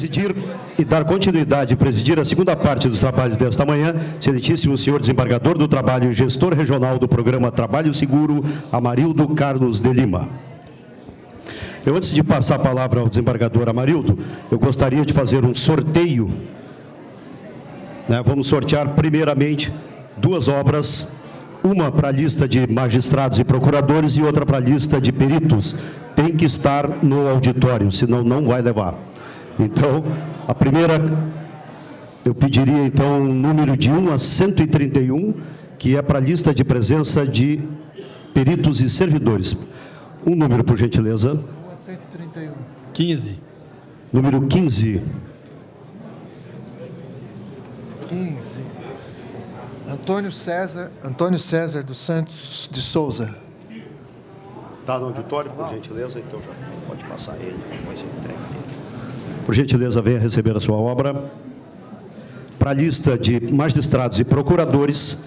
presidir e dar continuidade e presidir a segunda parte dos trabalhos desta manhã, excelentíssimo senhor desembargador do Trabalho e gestor regional do programa Trabalho Seguro, Amarildo Carlos de Lima. Eu, antes de passar a palavra ao desembargador Amarildo, eu gostaria de fazer um sorteio. Vamos sortear primeiramente 2 obras, uma para a lista de magistrados e procuradores e outra para a lista de peritos. Tem que estar no auditório, senão não vai levar. Então, a primeira, eu pediria então um número de 1 a 131, que é para a lista de presença de peritos e servidores. Um número, por gentileza. 1 a 131. 15. Número 15. 15. Antônio César dos Santos de Souza. Está no auditório, por gentileza, então já pode passar ele, depois eu entrego ele. Por gentileza, venha receber a sua obra. Para a lista de magistrados e procuradores.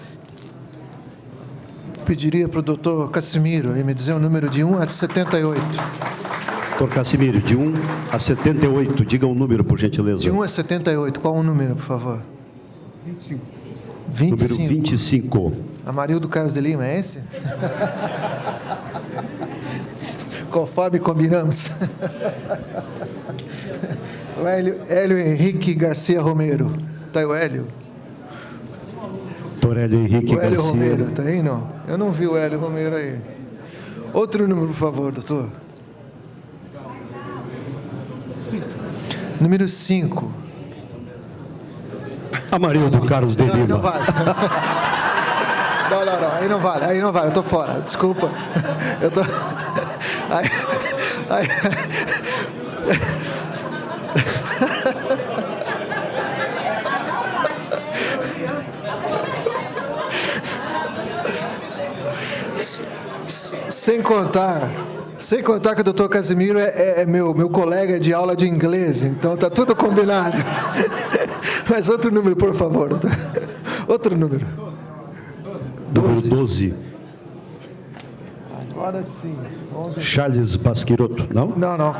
Pediria para o doutor Cassimiro ele me dizer o número de 1 a 78. Doutor Cassimiro, de 1 a 78, diga um número, por gentileza. De 1 a 78, qual o número, por favor? 25. 25. Número 25. Amarildo Carlos de Lima, é esse? Conforme combinamos. O Hélio Henrique Garcia Romero. Está aí o Hélio? Doutor Hélio Henrique Garcia. O Hélio Romero, está aí, não? Eu não vi o Hélio Romero aí. Outro número, por favor, doutor. 5. Número 5. Amarildo Carlos de Lima. Não vale. Não, aí não vale, eu estou fora, desculpa. Eu estou... Sem contar que o doutor Casimiro é meu colega de aula de inglês, então está tudo combinado. Mas outro número, por favor, doutor. Outro número. 12. Agora sim. 11. Charles Basquiroto, não? Não.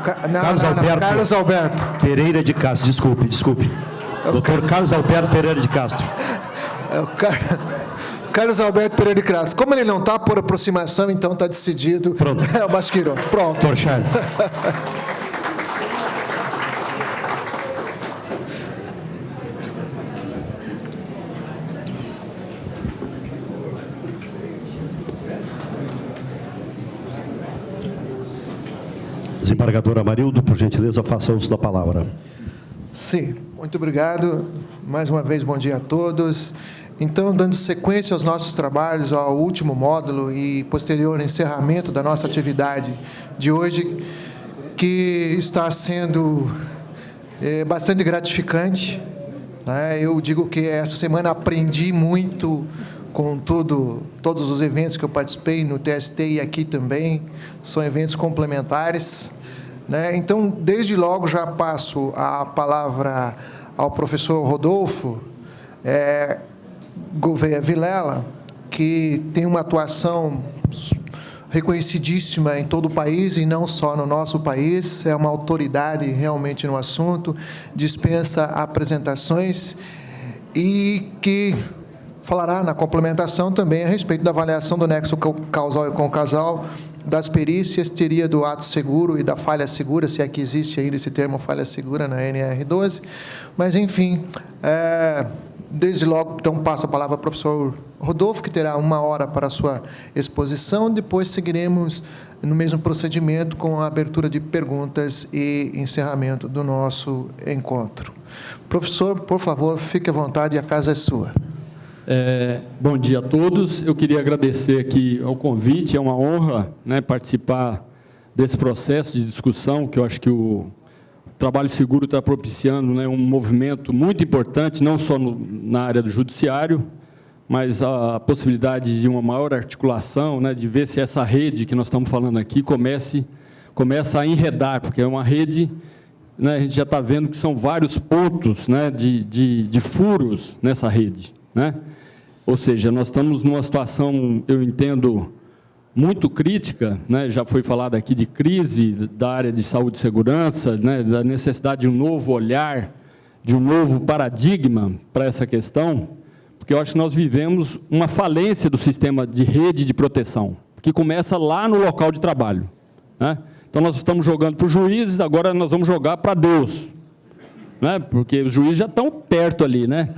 Carlos Alberto Pereira de Castro, desculpe. Doutor Carlos Alberto Pereira de Castro. É o Carlos Alberto Pereira de Castro. Como ele não está por aproximação, então está decidido. Pronto. É o Basquiroto. Pronto. Doutor Charles. Desembargador Amarildo, por gentileza, faça uso da palavra. Sim, muito obrigado. Mais uma vez, bom dia a todos. Então, dando sequência aos nossos trabalhos, ao último módulo e posterior encerramento da nossa atividade de hoje, que está sendo bastante gratificante, né? Eu digo que essa semana aprendi muito com todos os eventos que eu participei no TST e aqui também, são eventos complementares, né? Então, desde logo já passo a palavra ao professor Rodolfo Gouveia Vilela, que tem uma atuação reconhecidíssima em todo o país e não só no nosso país, é uma autoridade realmente no assunto, dispensa apresentações e que falará na complementação também a respeito da avaliação do nexo causal e concasal, das perícias, teoria do ato seguro e da falha segura, se é que existe ainda esse termo falha segura na NR12, mas enfim, desde logo, então, passo a palavra ao professor Rodolfo, que terá 1 hora para a sua exposição, depois seguiremos no mesmo procedimento com a abertura de perguntas e encerramento do nosso encontro. Professor, por favor, fique à vontade, a casa é sua. Bom dia a todos. Eu queria agradecer aqui ao convite, é uma honra, né, participar desse processo de discussão, que eu acho que o Trabalho Seguro está propiciando, né, um movimento muito importante, não só na área do judiciário, mas a possibilidade de uma maior articulação, né, de ver se essa rede que nós estamos falando aqui começa a enredar, porque é uma rede, né, a gente já está vendo que são vários pontos, né, de furos nessa rede, né? Ou seja, nós estamos numa situação, eu entendo, muito crítica, né? Já foi falado aqui de crise da área de saúde e segurança, né? Da necessidade de um novo olhar, de um novo paradigma para essa questão, porque eu acho que nós vivemos uma falência do sistema de rede de proteção, que começa lá no local de trabalho, né? Então, nós estamos jogando para os juízes, agora nós vamos jogar para Deus, né? Porque os juízes já estão perto ali, né?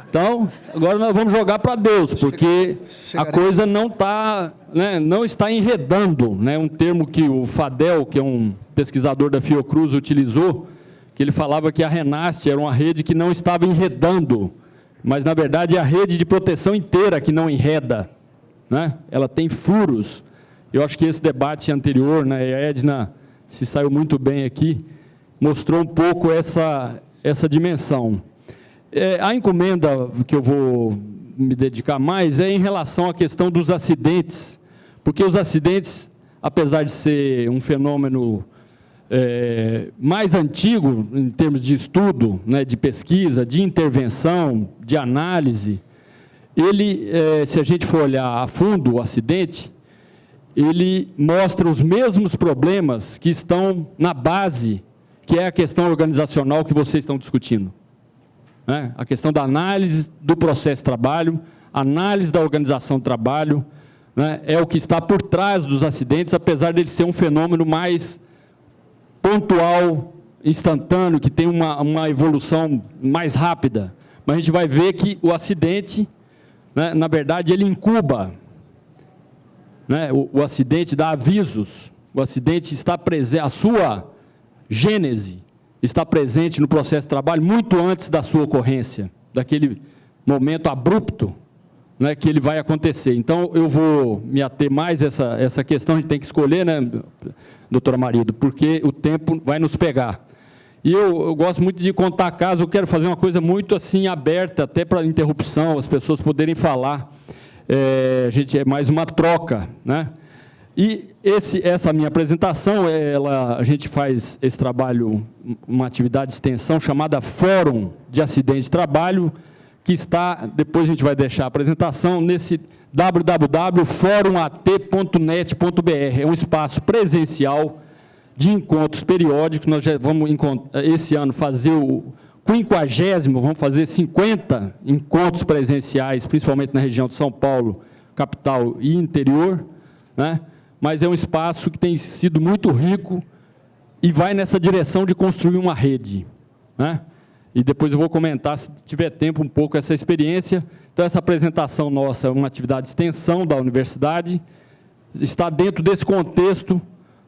Então, agora nós vamos jogar para Deus, porque a coisa não está, né, não está enredando, né? Um termo que o Fadel, que é um pesquisador da Fiocruz, utilizou, que ele falava que a Renast era uma rede que não estava enredando, mas, na verdade, é a rede de proteção inteira que não enreda, né? Ela tem furos. Eu acho que esse debate anterior, né, a Edna se saiu muito bem aqui, mostrou um pouco essa dimensão. A encomenda que eu vou me dedicar mais é em relação à questão dos acidentes, porque os acidentes, apesar de ser um fenômeno mais antigo em termos de estudo, né, de pesquisa, de intervenção, de análise, ele, se a gente for olhar a fundo o acidente, ele mostra os mesmos problemas que estão na base, que é a questão organizacional que vocês estão discutindo. Né? A questão da análise do processo de trabalho, análise da organização do trabalho, né, é o que está por trás dos acidentes, apesar dele ser um fenômeno mais pontual, instantâneo, que tem uma evolução mais rápida. Mas a gente vai ver que o acidente, né, na verdade, ele incuba, né, o acidente dá avisos, o acidente está presente, a sua gênese está presente no processo de trabalho muito antes da sua ocorrência, daquele momento abrupto, né, que ele vai acontecer. Então, eu vou me ater mais a essa questão, a gente tem que escolher, né, doutora Marido, porque o tempo vai nos pegar. E eu gosto muito de contar casos, eu quero fazer uma coisa muito assim, aberta, até para interrupção, as pessoas poderem falar. A gente é mais uma troca, né? E essa minha apresentação, a gente faz esse trabalho, uma atividade de extensão chamada Fórum de Acidente de Trabalho, que está, depois a gente vai deixar a apresentação, nesse www.forumat.net.br. É um espaço presencial de encontros periódicos. Nós já vamos, esse ano, fazer o 50º, vamos fazer 50 encontros presenciais, principalmente na região de São Paulo, capital e interior, né? Mas é um espaço que tem sido muito rico e vai nessa direção de construir uma rede, né? E depois eu vou comentar, se tiver tempo, um pouco essa experiência. Então, essa apresentação nossa é uma atividade de extensão da universidade, está dentro desse contexto,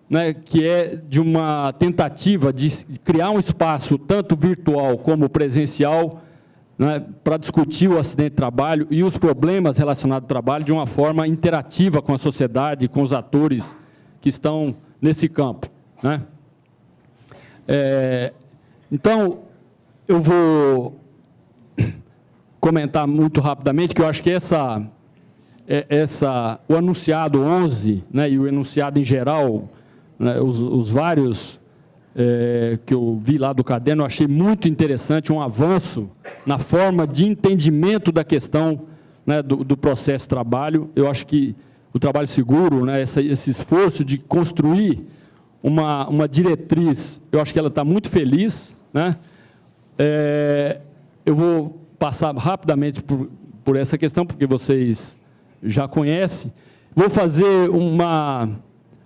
né, que é de uma tentativa de criar um espaço, tanto virtual como presencial, né, para discutir o acidente de trabalho e os problemas relacionados ao trabalho de uma forma interativa com a sociedade, com os atores que estão nesse campo, né? Então, eu vou comentar muito rapidamente, que eu acho que o anunciado 11, né, e o enunciado em geral, né, os vários que eu vi lá do caderno, eu achei muito interessante, um avanço na forma de entendimento da questão, né, do processo de trabalho. Eu acho que o trabalho seguro, né, esse esforço de construir uma diretriz, eu acho que ela está muito feliz, né? Eu vou passar rapidamente por essa questão, porque vocês já conhecem. Vou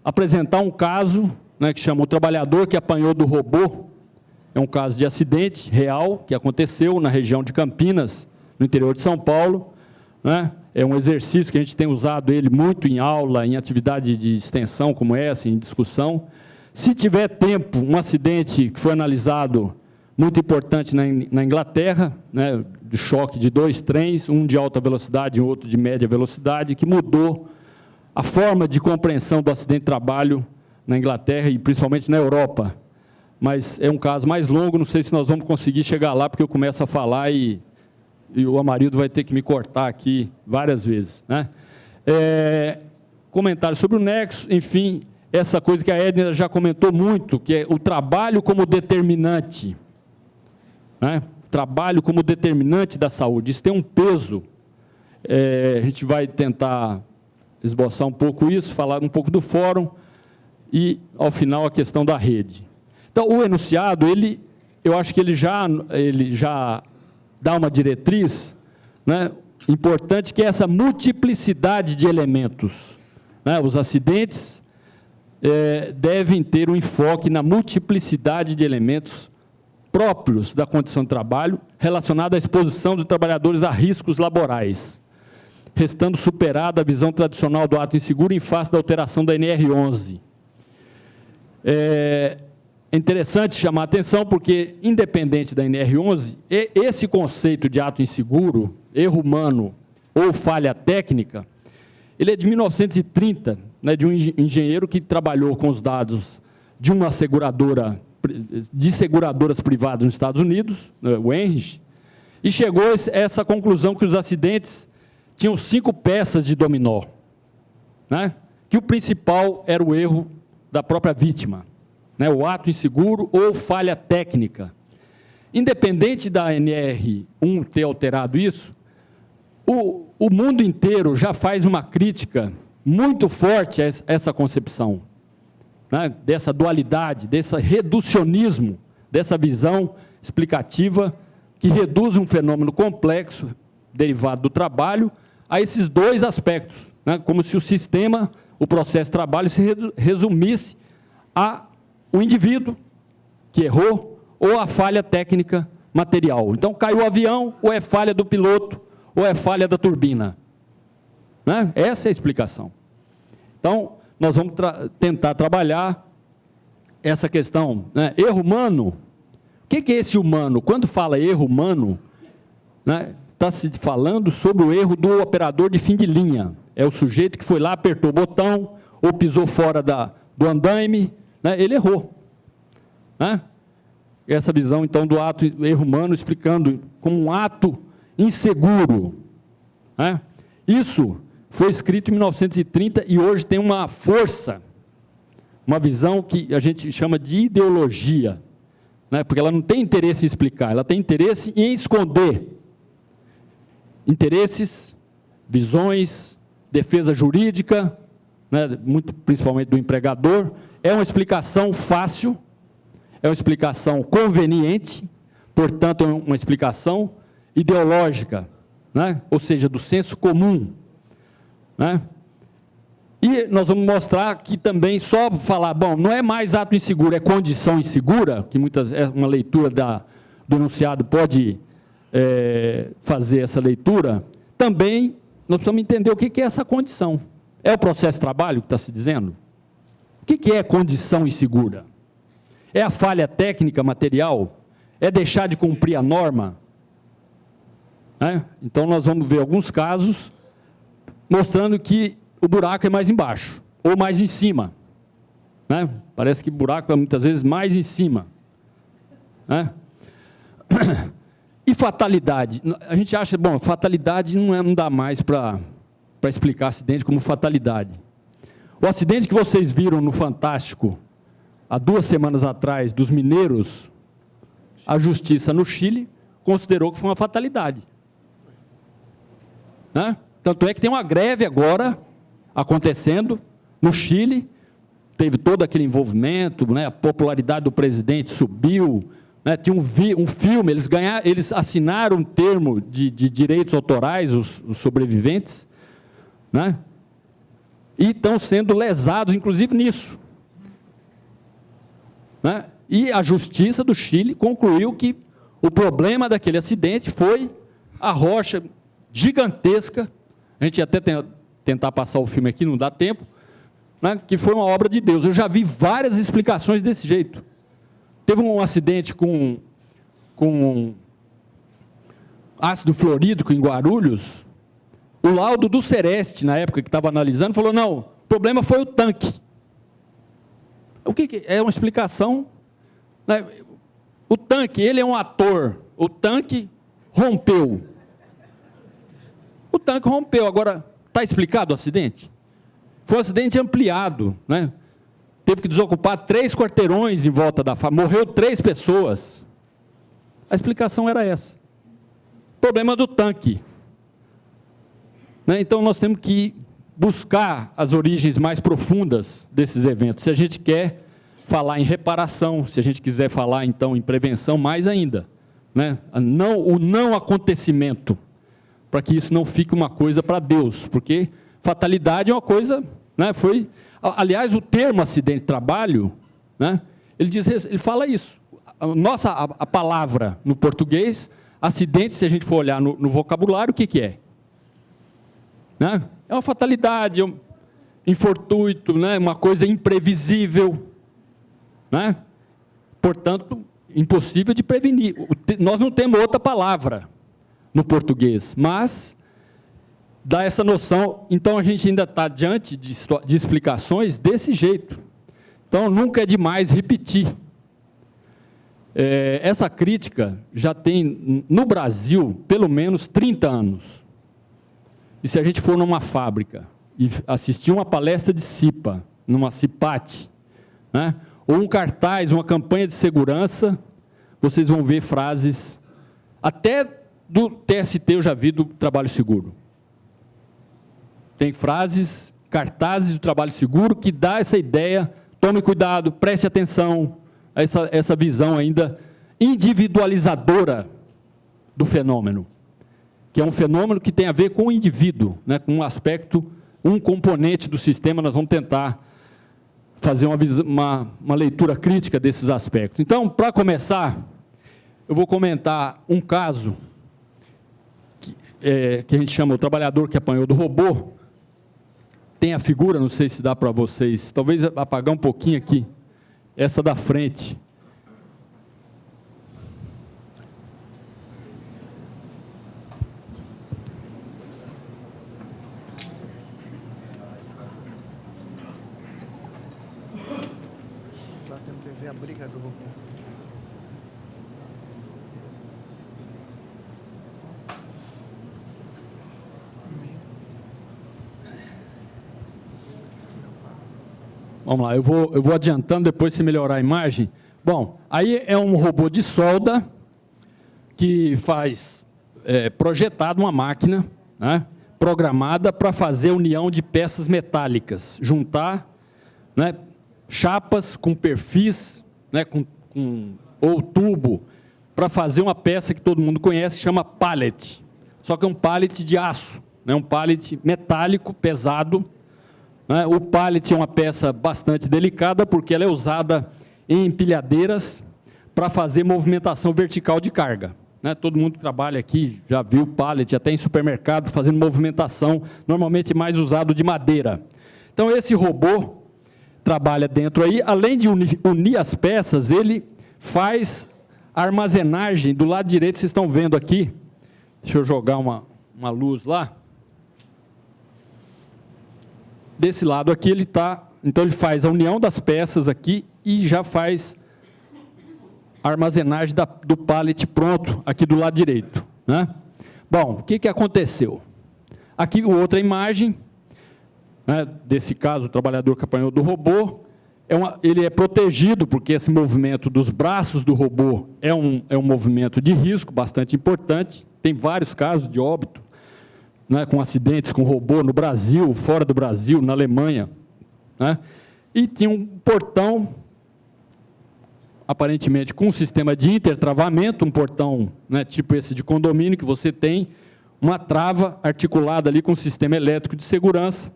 apresentar um caso, né, que chama o trabalhador que apanhou do robô. É um caso de acidente real que aconteceu na região de Campinas, no interior de São Paulo, né? É um exercício que a gente tem usado ele muito em aula, em atividade de extensão como essa, em discussão. Se tiver tempo, um acidente que foi analisado muito importante na Inglaterra, né, de choque de 2 trens, um de alta velocidade e outro de média velocidade, que mudou a forma de compreensão do acidente de trabalho na Inglaterra e principalmente na Europa. Mas é um caso mais longo, não sei se nós vamos conseguir chegar lá, porque eu começo a falar e o Amarildo vai ter que me cortar aqui várias vezes, né? Comentário sobre o nexo, enfim, essa coisa que a Edna já comentou muito, que é o trabalho como determinante, né? Trabalho como determinante da saúde. Isso tem um peso. A gente vai tentar esboçar um pouco isso, falar um pouco do fórum e, ao final, a questão da rede. Então, o enunciado, eu acho que ele já dá uma diretriz, né, importante, que é essa multiplicidade de elementos, né? Os acidentes devem ter um enfoque na multiplicidade de elementos próprios da condição de trabalho relacionada à exposição dos trabalhadores a riscos laborais, restando superada a visão tradicional do ato inseguro em face da alteração da NR11. É interessante chamar a atenção porque, independente da NR11, esse conceito de ato inseguro, erro humano ou falha técnica, ele é de 1930, né, de um engenheiro que trabalhou com os dados de uma seguradora, de seguradoras privadas nos Estados Unidos, o Engie, e chegou a essa conclusão que os acidentes tinham 5 peças de dominó, né, que o principal era o erro da própria vítima, né, o ato inseguro ou falha técnica. Independente da NR1 ter alterado isso, o mundo inteiro já faz uma crítica muito forte a essa concepção, né, dessa dualidade, desse reducionismo, dessa visão explicativa que reduz um fenômeno complexo, derivado do trabalho, a esses 2 aspectos, né, como se o sistema, o processo de trabalho, se resumisse ao indivíduo que errou ou a falha técnica material. Então, caiu o avião, ou é falha do piloto, ou é falha da turbina, né? Essa é a explicação. Então, nós vamos tentar trabalhar essa questão, né? Erro humano. O que é esse humano? Quando fala erro humano, né, está se falando sobre o erro do operador de fim de linha. É o sujeito que foi lá, apertou o botão, ou pisou fora do andaime, né? Ele errou, né? Essa visão, então, do ato erro humano, explicando como um ato inseguro, né? Isso foi escrito em 1930 e hoje tem uma força, uma visão que a gente chama de ideologia, né? Porque ela não tem interesse em explicar, ela tem interesse em esconder interesses, visões, defesa jurídica, né? Principalmente do empregador. É uma explicação fácil, é uma explicação conveniente, portanto, é uma explicação ideológica, né? Ou seja, do senso comum, né? E nós vamos mostrar que também, só falar, bom, não é mais ato inseguro, é condição insegura, que uma leitura do enunciado pode fazer essa leitura, também nós precisamos entender o que é essa condição. É o processo de trabalho que está se dizendo? O que é condição insegura? É a falha técnica material? É deixar de cumprir a norma? Então, nós vamos ver alguns casos mostrando que o buraco é mais embaixo, ou mais em cima, né? Parece que o buraco é muitas vezes mais em cima, né? E fatalidade? A gente acha, bom, fatalidade não dá mais para explicar acidente como fatalidade. O acidente que vocês viram no Fantástico, há 2 semanas atrás, dos mineiros, a justiça no Chile considerou que foi uma fatalidade, né? Tanto é que tem uma greve agora acontecendo no Chile, teve todo aquele envolvimento, né? A popularidade do presidente subiu, né? Tinha um filme, eles assinaram um termo de direitos autorais, os sobreviventes, né? E estão sendo lesados, inclusive, nisso, né? E a Justiça do Chile concluiu que o problema daquele acidente foi a rocha gigantesca, a gente ia até tentar passar o filme aqui, não dá tempo, né, que foi uma obra de Deus. Eu já vi várias explicações desse jeito. Teve um acidente com ácido fluorídrico em Guarulhos, o laudo do Sereste, na época que estava analisando, falou, não, o problema foi o tanque. O que é uma explicação, né? O tanque, ele é um ator, o tanque rompeu. O tanque rompeu, agora, está explicado o acidente? Foi um acidente ampliado, né? Teve que desocupar 3 quarteirões em volta da fábrica, morreu 3 pessoas. A explicação era essa. Problema do tanque, né? Então, nós temos que buscar as origens mais profundas desses eventos. Se a gente quer falar em reparação, se a gente quiser falar, então, em prevenção, mais ainda, né? O não acontecimento, para que isso não fique uma coisa para Deus, porque fatalidade é uma coisa, né? Aliás, o termo acidente de trabalho, né? Ele fala isso. A palavra no português, acidente, se a gente for olhar no vocabulário, o que é? Né? É uma fatalidade, é um infortúnio, né? Uma coisa imprevisível, né? Portanto, impossível de prevenir. Nós não temos outra palavra no português, mas dá essa noção. Então, a gente ainda está diante de explicações desse jeito. Então, nunca é demais repetir. Essa crítica já tem, no Brasil, pelo menos 30 anos. E se a gente for numa fábrica e assistir uma palestra de CIPA, numa CIPAT, né, ou um cartaz, uma campanha de segurança, vocês vão ver frases, até do TST eu já vi do trabalho seguro. Tem frases, cartazes do trabalho seguro que dá essa ideia, tome cuidado, preste atenção, essa visão ainda individualizadora do fenômeno, que é um fenômeno que tem a ver com o indivíduo, né, com um aspecto, um componente do sistema. Nós vamos tentar fazer uma leitura crítica desses aspectos. Então, para começar, eu vou comentar um caso que a gente chama o trabalhador que apanhou do robô. Tem a figura, não sei se dá para vocês, talvez apagar um pouquinho aqui, essa da frente. Lá temos que ver a briga do robô. Vamos lá, eu vou adiantando, depois se melhorar a imagem. Bom, aí é um robô de solda que faz, projetado uma máquina, né, programada para fazer união de peças metálicas, juntar, né, chapas com perfis, né, ou tubo, para fazer uma peça que todo mundo conhece, que chama pallet. Só que é um pallet de aço, né, um pallet metálico, pesado. O pallet é uma peça bastante delicada, porque ela é usada em empilhadeiras para fazer movimentação vertical de carga. Todo mundo que trabalha aqui já viu pallet, até em supermercado, fazendo movimentação, normalmente mais usado de madeira. Então, esse robô trabalha dentro aí, além de unir as peças, ele faz a armazenagem. Do lado direito, vocês estão vendo aqui, deixa eu jogar uma luz lá. Desse lado aqui ele está, então ele faz a união das peças aqui e já faz a armazenagem do pallet pronto aqui do lado direito, né? Bom, o que aconteceu? Aqui outra imagem, né, desse caso, o trabalhador que apanhou do robô, ele é protegido, porque esse movimento dos braços do robô é um movimento de risco bastante importante, tem vários casos de óbito, né, com acidentes com robô no Brasil, fora do Brasil, na Alemanha, né? E tinha um portão, aparentemente com um sistema de intertravamento, um portão, né, tipo esse de condomínio, que você tem uma trava articulada ali com um sistema elétrico de segurança,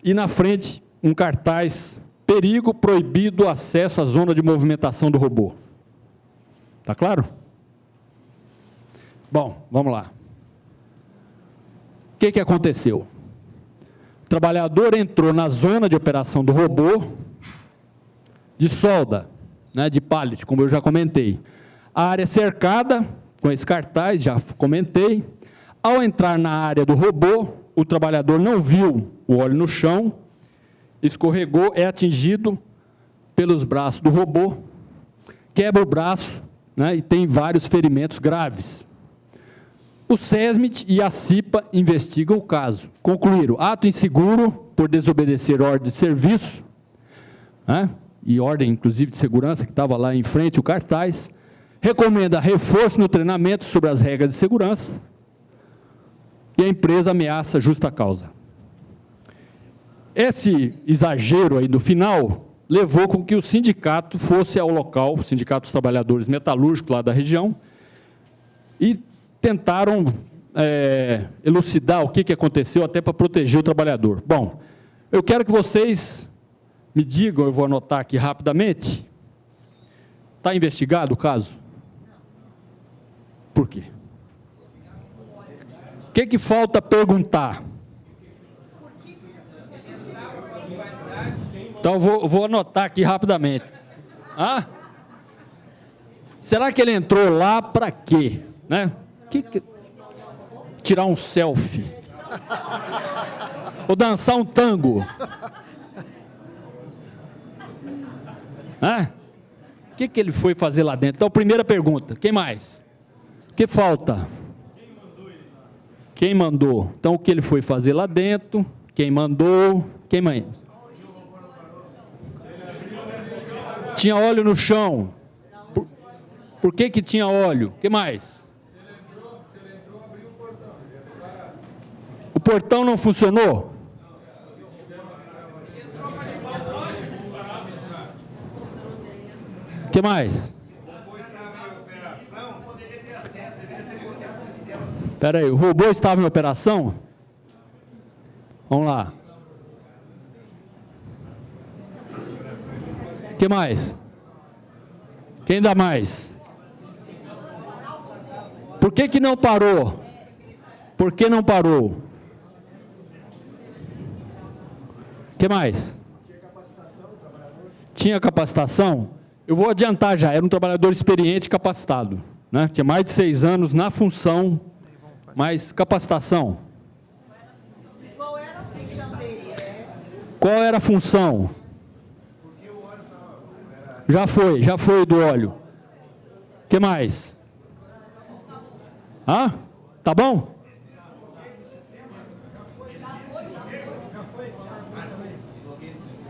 e na frente um cartaz: perigo, proibido acesso à zona de movimentação do robô. Está claro? Bom, vamos lá. O que aconteceu? O trabalhador entrou na zona de operação do robô de solda, né, de pallet, como eu já comentei. A área cercada com esse cartaz, já comentei. Ao entrar na área do robô, o trabalhador não viu o óleo no chão, escorregou, é atingido pelos braços do robô, quebra o braço, né, e tem vários ferimentos graves. O SESMIT e a CIPA investigam o caso. Concluíram: ato inseguro por desobedecer ordem de serviço, né, e ordem, inclusive, de segurança, que estava lá em frente, o cartaz. Recomenda reforço no treinamento sobre as regras de segurança. E a empresa ameaça justa causa. Esse exagero aí do final levou com que o sindicato fosse ao local, o Sindicato dos Trabalhadores Metalúrgicos lá da região, e tentaram elucidar o que aconteceu até para proteger o trabalhador. Bom, eu quero que vocês me digam, eu vou anotar aqui rapidamente. Está investigado o caso? Por quê? O que falta perguntar? Então, vou anotar aqui rapidamente. Será que ele entrou lá para quê? Né? Tirar um selfie? Ou dançar um tango? O que ele foi fazer lá dentro? Então, primeira pergunta. Quem mais? O que falta? Quem mandou? Então, o que ele foi fazer lá dentro? Quem mandou? Quem mais? Tinha óleo no chão. Por que tinha óleo? O que mais? O portão não funcionou? O que mais? Espera aí, o robô estava em operação? Vamos lá. O que mais? Quem dá mais? Por que não parou? Por que não parou? O que mais? Tinha capacitação? Eu vou adiantar já, era um trabalhador experiente e capacitado, né? Tinha mais de 6 anos na função, mas capacitação. Qual era a função dele? Qual era a função? Já foi do óleo. O que mais? Tá bom?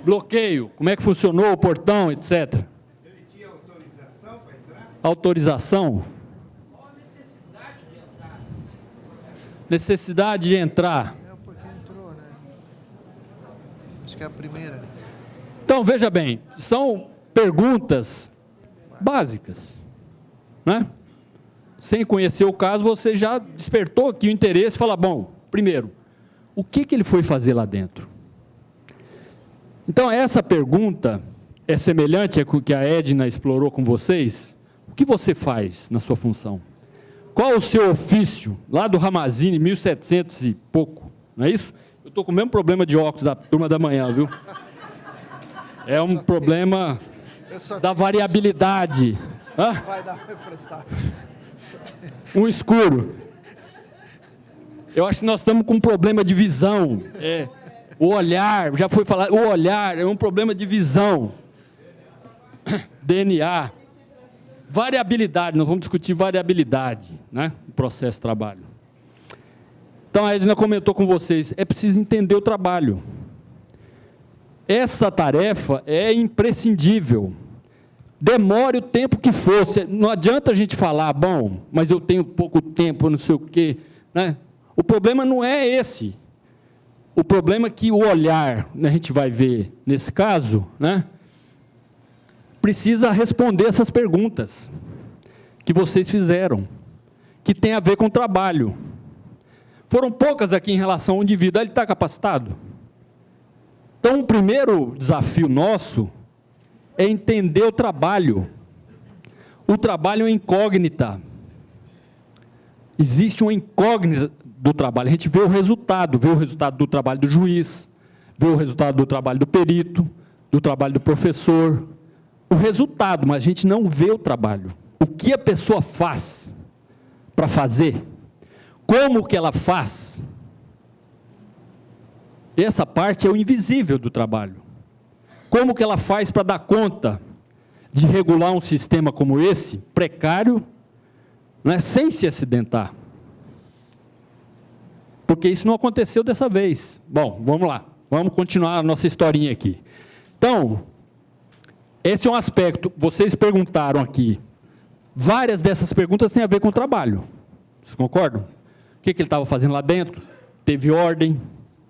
Bloqueio, como é que funcionou o portão, etc. Ele tinha autorização para entrar? Autorização? Qual a necessidade de entrar? Necessidade de entrar. Porque entrou, né? Acho que é a primeira. Então, veja bem, são perguntas básicas, né? Sem conhecer o caso, você já despertou aqui o interesse e fala, bom, primeiro, o que ele foi fazer lá dentro? Então, essa pergunta é semelhante ao que a Edna explorou com vocês. O que você faz na sua função? Qual o seu ofício? Lá do Ramazini, 1700 e pouco, não é isso? Eu estou com o mesmo problema de óculos da turma da manhã, viu? É um problema da variabilidade. Vai dar para emprestar. Um escuro. Eu acho que nós estamos com um problema de visão. O olhar, já foi falado, o olhar é um problema de visão. DNA. Variabilidade, nós vamos discutir variabilidade, né, no processo de trabalho. Então, a Edna comentou com vocês, é preciso entender o trabalho. Essa tarefa é imprescindível. Demore o tempo que for. Não adianta a gente falar, bom, mas eu tenho pouco tempo, não sei o quê, né? O problema não é esse. O problema é que o olhar, a gente vai ver nesse caso, né, precisa responder essas perguntas que vocês fizeram, que tem a ver com o trabalho. Foram poucas aqui em relação ao indivíduo. Ele está capacitado? Então, o primeiro desafio nosso é entender o trabalho. O trabalho é uma incógnita. Existe uma incógnita do trabalho. A gente vê o resultado do trabalho do juiz, vê o resultado do trabalho do perito, do trabalho do professor. O resultado, mas a gente não vê o trabalho. O que a pessoa faz para fazer? Como que ela faz? Essa parte é o invisível do trabalho. Como que ela faz para dar conta de regular um sistema como esse, precário, né, sem se acidentar? Porque isso não aconteceu dessa vez. Bom, vamos lá. Vamos continuar a nossa historinha aqui. Então, esse é um aspecto, vocês perguntaram aqui, várias dessas perguntas têm a ver com o trabalho. Vocês concordam? O que ele estava fazendo lá dentro? Teve ordem,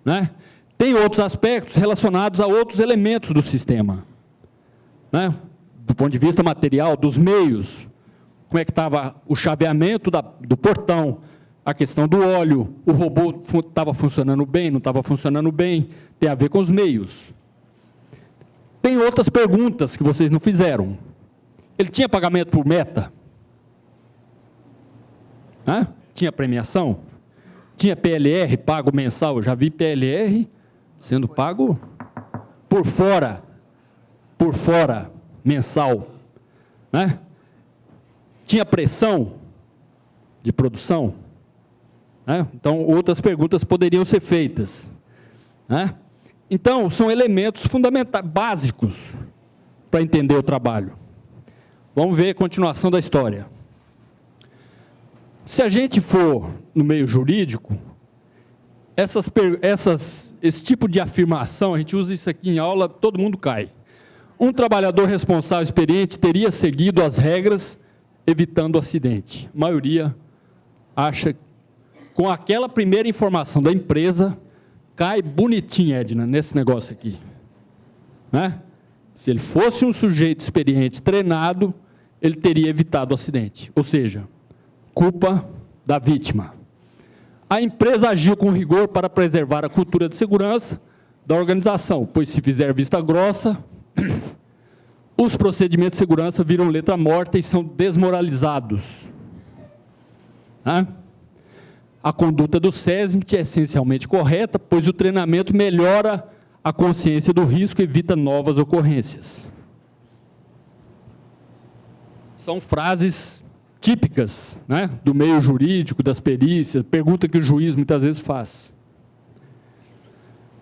né? Tem outros aspectos relacionados a outros elementos do sistema, né? Do ponto de vista material, dos meios, como é que estava o chaveamento do portão, a questão do óleo, o robô estava funcionando bem, não estava funcionando bem, tem a ver com os meios. Tem outras perguntas que vocês não fizeram. Ele tinha pagamento por meta? Hã? Tinha premiação? Tinha PLR pago mensal? Eu já vi PLR sendo pago por fora, mensal, né? Tinha pressão de produção, né? Então, outras perguntas poderiam ser feitas, né? Então, são elementos fundamentais, básicos, para entender o trabalho. Vamos ver a continuação da história. Se a gente for no meio jurídico, esse tipo de afirmação, a gente usa isso aqui em aula, todo mundo cai. Um trabalhador responsável experiente teria seguido as regras, evitando o acidente. A maioria acha, com aquela primeira informação da empresa, cai bonitinho, Edna, nesse negócio aqui, né? Se ele fosse um sujeito experiente, treinado, ele teria evitado o acidente. Ou seja, culpa da vítima. A empresa agiu com rigor para preservar a cultura de segurança da organização, pois se fizer vista grossa, os procedimentos de segurança viram letra morta e são desmoralizados. A conduta do SESMIT é essencialmente correta, pois o treinamento melhora a consciência do risco e evita novas ocorrências. São frases típicas, né, do meio jurídico, das perícias, pergunta que o juiz muitas vezes faz.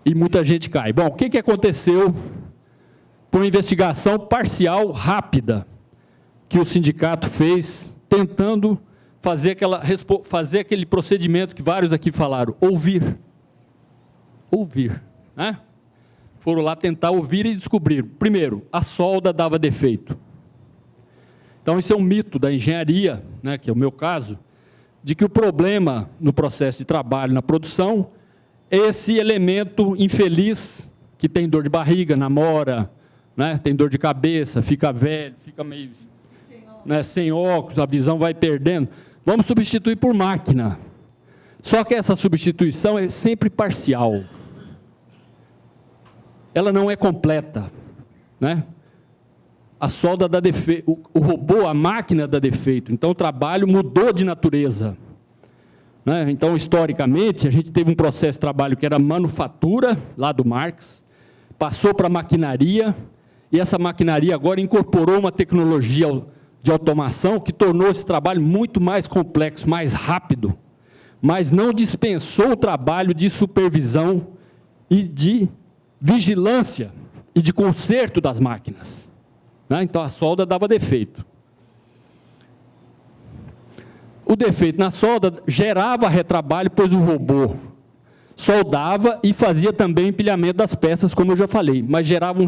E muita gente cai. Bom, o que aconteceu por uma investigação parcial, rápida, que o sindicato fez, tentando fazer aquele procedimento que vários aqui falaram, ouvir. Ouvir, né? Foram lá tentar ouvir e descobrir. Primeiro, a solda dava defeito. Então, isso é um mito da engenharia, né, que é o meu caso, de que o problema no processo de trabalho, na produção, é esse elemento infeliz que tem dor de barriga, namora, né, tem dor de cabeça, fica velho, fica meio, né, sem óculos, a visão vai perdendo. Vamos substituir por máquina. Só que essa substituição é sempre parcial. Ela não é completa, né? A solda dá defeito, o robô, a máquina dá defeito. Então, o trabalho mudou de natureza, né? Então, historicamente, a gente teve um processo de trabalho que era manufatura, lá do Marx, passou para a maquinaria, e essa maquinaria agora incorporou uma tecnologia de automação que tornou esse trabalho muito mais complexo, mais rápido, mas não dispensou o trabalho de supervisão e de vigilância e de conserto das máquinas. Então, a solda dava defeito. O defeito na solda gerava retrabalho, pois o robô soldava e fazia também o empilhamento das peças, como eu já falei, mas gerava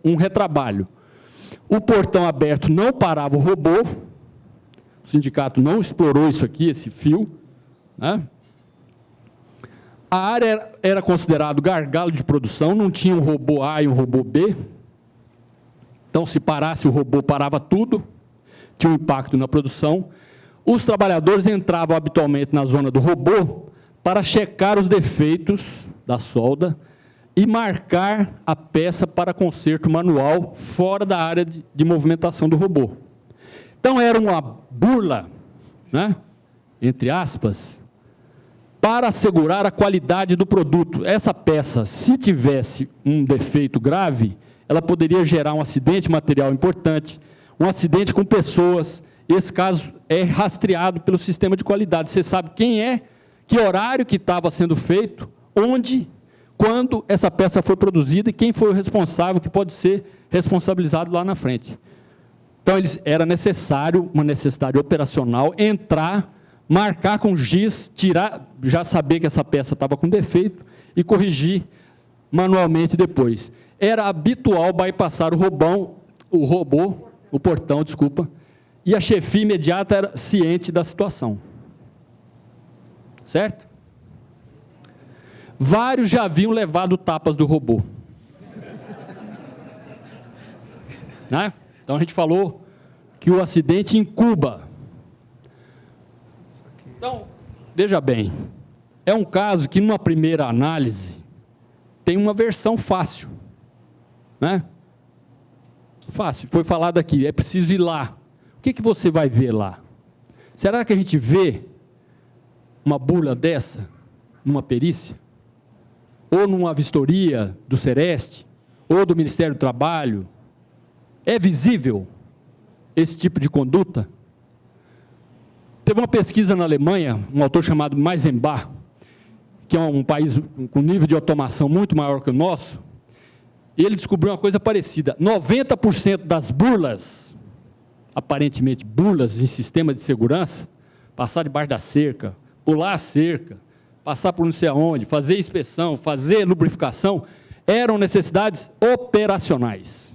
um retrabalho. O portão aberto não parava o robô, o sindicato não explorou isso aqui, esse fio, né? A área era considerado gargalo de produção, não tinha um robô A e um robô B. Então, se parasse o robô, parava tudo, tinha um impacto na produção. Os trabalhadores entravam habitualmente na zona do robô para checar os defeitos da solda e marcar a peça para conserto manual fora da área de movimentação do robô. Então, era uma burla, né, entre aspas, para assegurar a qualidade do produto. Essa peça, se tivesse um defeito grave, ela poderia gerar um acidente material importante, um acidente com pessoas. Esse caso é rastreado pelo sistema de qualidade. Você sabe quem é, que horário que estava sendo feito, onde, quando essa peça foi produzida e quem foi o responsável, que pode ser responsabilizado lá na frente. Então, era necessário, uma necessidade operacional, entrar, marcar com giz, tirar, já saber que essa peça estava com defeito e corrigir manualmente depois. Era habitual bypassar o portão, e a chefia imediata era ciente da situação. Certo? vários já haviam levado tapas do robô. Né? Então a gente falou que o acidente em Cuba. Então, veja bem, é um caso que numa primeira análise tem uma versão fácil, né? Fácil, foi falado aqui, é preciso ir lá. O que você vai ver lá? Será que a gente vê uma bula dessa numa perícia? Ou numa vistoria do Sereste? Ou do Ministério do Trabalho? É visível esse tipo de conduta? Teve uma pesquisa na Alemanha, um autor chamado Meisenbach, que é um país com nível de automação muito maior que o nosso, e ele descobriu uma coisa parecida. 90% das burlas, aparentemente burlas em sistema de segurança, passar debaixo da cerca, pular a cerca, passar por não sei aonde, fazer inspeção, fazer lubrificação, eram necessidades operacionais.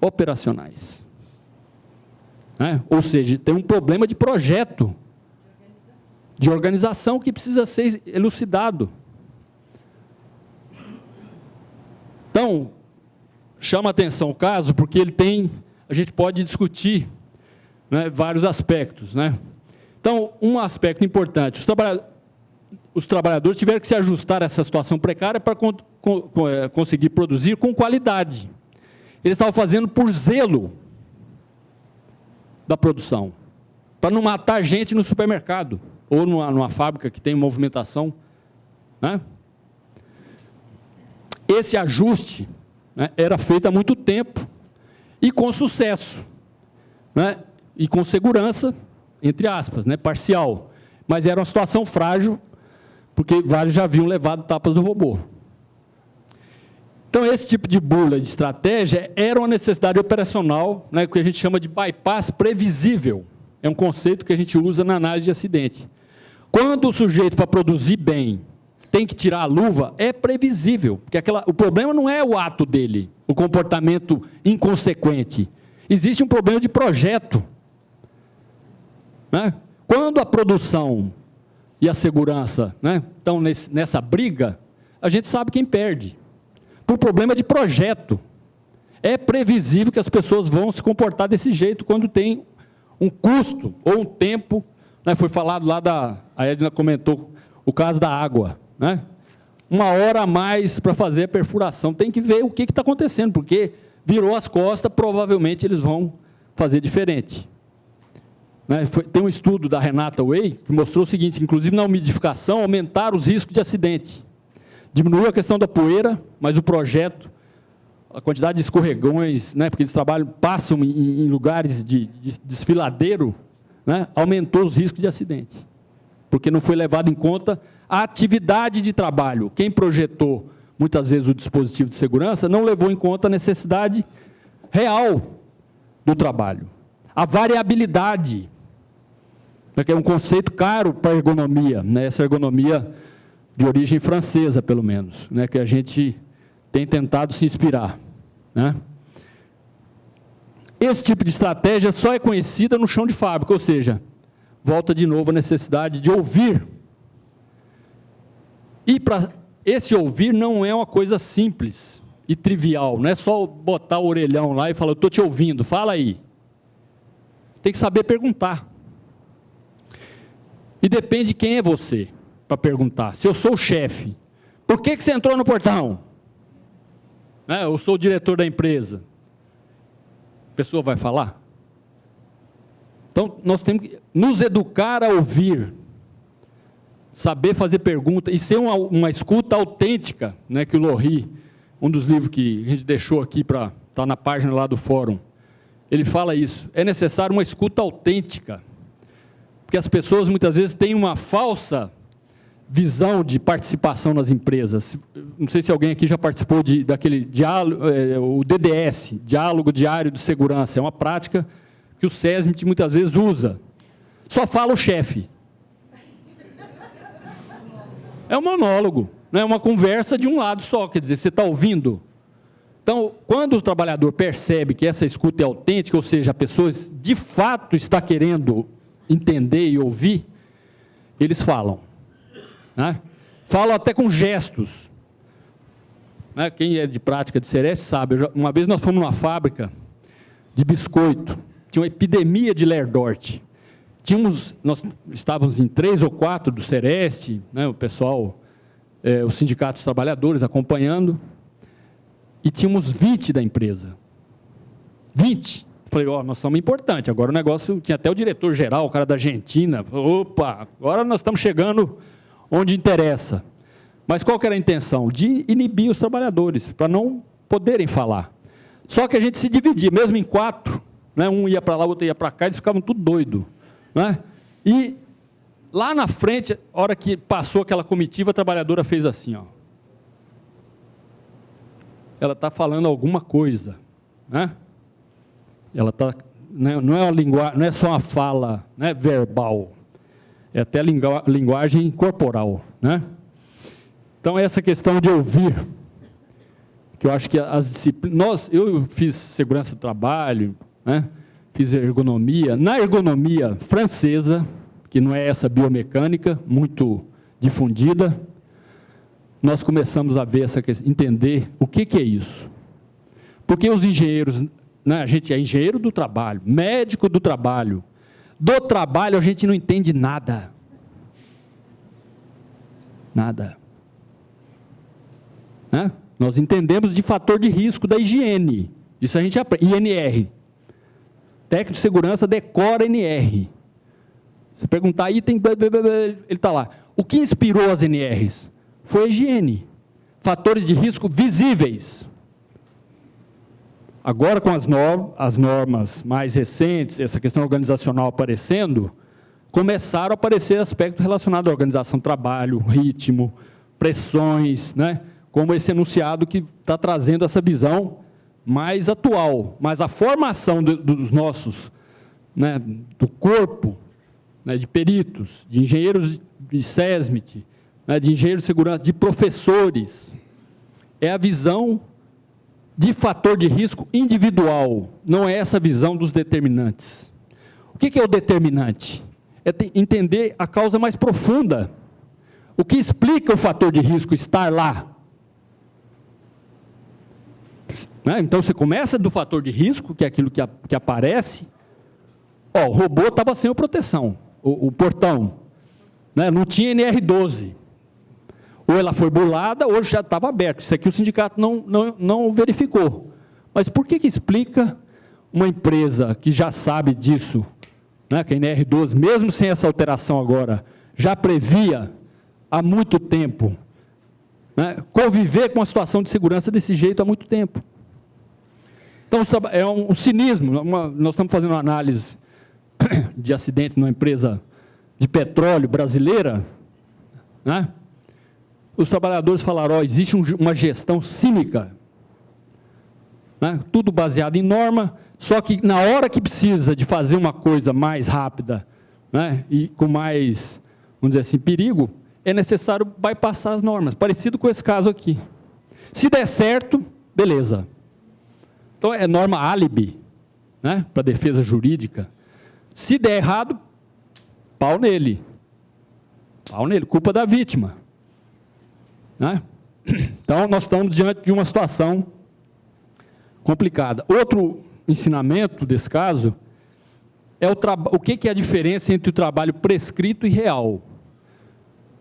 Operacionais. Né? Ou seja, tem um problema de projeto, de organização que precisa ser elucidado. Então, chama atenção o caso, porque ele tem, a gente pode discutir, né, vários aspectos. Né? Então, um aspecto importante, os trabalhadores tiveram que se ajustar a essa situação precária para conseguir produzir com qualidade. Eles estavam fazendo por zelo da produção, para não matar gente no supermercado, ou numa fábrica que tem movimentação. Né? Esse ajuste, né, era feito há muito tempo, e com sucesso, né, e com segurança, entre aspas, né, parcial. Mas era uma situação frágil, porque vários já haviam levado tapas do robô. Então, esse tipo de bula de estratégia era uma necessidade operacional, né, que a gente chama de bypass previsível. É um conceito que a gente usa na análise de acidente. Quando o sujeito, para produzir bem, tem que tirar a luva, é previsível. Porque o problema não é o ato dele, o comportamento inconsequente. Existe um problema de projeto. Né? Quando a produção e a segurança, né, estão nessa briga, a gente sabe quem perde. Por problema de projeto. É previsível que as pessoas vão se comportar desse jeito quando tem um custo ou um tempo. Né, foi falado lá, a Edna comentou o caso da água. Né? 1 hora a mais para fazer a perfuração. Tem que ver o que está acontecendo, porque virou as costas, provavelmente eles vão fazer diferente. Né? Tem um estudo da Renata Way que mostrou o seguinte, inclusive na umidificação, aumentaram os riscos de acidente. Diminuiu a questão da poeira, mas o projeto, a quantidade de escorregões, né, porque eles passam em lugares de desfiladeiro, né, aumentou os riscos de acidente. Porque não foi levado em conta a atividade de trabalho. Quem projetou, muitas vezes, o dispositivo de segurança, não levou em conta a necessidade real do trabalho. A variabilidade, que é um conceito caro para a ergonomia, né, essa ergonomia de origem francesa, pelo menos, né, que a gente tem tentado se inspirar. Né? Esse tipo de estratégia só é conhecida no chão de fábrica, ou seja, volta de novo a necessidade de ouvir. E para esse ouvir não é uma coisa simples e trivial, não é só botar o orelhão lá e falar, eu estou te ouvindo, fala aí. Tem que saber perguntar. E depende de quem é você, para perguntar. Se eu sou o chefe, por que você entrou no portão? Né? Eu sou o diretor da empresa. A pessoa vai falar? Então, nós temos que nos educar a ouvir, saber fazer pergunta e ser uma escuta autêntica, né, que o Lohri, um dos livros que a gente deixou aqui para estar na página lá do fórum, ele fala isso. É necessário uma escuta autêntica, porque as pessoas muitas vezes têm uma falsa visão de participação nas empresas. Não sei se alguém aqui já participou daquele diálogo, o DDS, Diálogo Diário de Segurança. É uma prática que o SESMIT muitas vezes usa. Só fala o chefe. É um monólogo, né? É uma conversa de um lado só, quer dizer, você está ouvindo. Então, quando o trabalhador percebe que essa escuta é autêntica, ou seja, a pessoa de fato está querendo entender e ouvir, eles falam. Né? falam até com gestos. Né? Quem é de prática de Sereste sabe. Uma vez nós fomos numa fábrica de biscoito, tinha uma epidemia de Lerdort. Nós estávamos em 3 ou 4 do Sereste, né, o pessoal, os sindicatos trabalhadores acompanhando, e tínhamos 20 da empresa. 20. Falei, nós somos importantes, agora o negócio, tinha até o diretor-geral, o cara da Argentina, opa, agora nós estamos chegando onde interessa. Mas qual que era a intenção? De inibir os trabalhadores, para não poderem falar. Só que a gente se dividia, mesmo em 4, né, um ia para lá, o outro ia para cá, eles ficavam tudo doidos. Né? E lá na frente, a hora que passou aquela comitiva, a trabalhadora fez assim, ó. Ela está falando alguma coisa, né? Ela está, não é só uma fala, né, verbal, é até linguagem corporal, né? Então essa questão de ouvir, que eu acho que as disciplinas, eu fiz segurança do trabalho, né? Fiz ergonomia. Na ergonomia francesa, que não é essa biomecânica, muito difundida, nós começamos a ver essa questão, entender o que é isso. Porque os engenheiros, né, a gente é engenheiro do trabalho, médico do trabalho a gente não entende nada. Nada. Né? Nós entendemos de fator de risco da higiene. Isso a gente aprende. INR. Técnico de segurança decora NR. Você perguntar aí, ele está lá. O que inspirou as NRs? Foi a higiene. Fatores de risco visíveis. Agora, com as normas mais recentes, essa questão organizacional aparecendo, começaram a aparecer aspectos relacionados à organização do trabalho, ritmo, pressões, né? Como esse enunciado que está trazendo essa visão mais atual, mas a formação dos nossos, né, do corpo, né, de peritos, de engenheiros de SESMIT, né, de engenheiros de segurança, de professores, é a visão de fator de risco individual, não é essa visão dos determinantes. O que é o determinante? É entender a causa mais profunda, o que explica o fator de risco estar lá. Então, você começa do fator de risco, que é aquilo que aparece. O robô estava sem a proteção, o portão. Né? Não tinha NR12. Ou ela foi burlada, ou já estava aberto. Isso aqui o sindicato não verificou. Mas por que explica uma empresa que já sabe disso, né, que a NR12, mesmo sem essa alteração agora, já previa há muito tempo, né, conviver com a situação de segurança desse jeito há muito tempo? Então, é um cinismo. Nós estamos fazendo uma análise de acidente numa empresa de petróleo brasileira, né? Os trabalhadores falaram, existe uma gestão cínica, né? Tudo baseado em norma, só que na hora que precisa de fazer uma coisa mais rápida, né, e com mais, vamos dizer assim, perigo, é necessário bypassar as normas, parecido com esse caso aqui. Se der certo, beleza. Então, é norma álibi, né, para defesa jurídica. Se der errado, pau nele. Pau nele, culpa da vítima. Né? Então, nós estamos diante de uma situação complicada. Outro ensinamento desse caso é o que é a diferença entre o trabalho prescrito e real.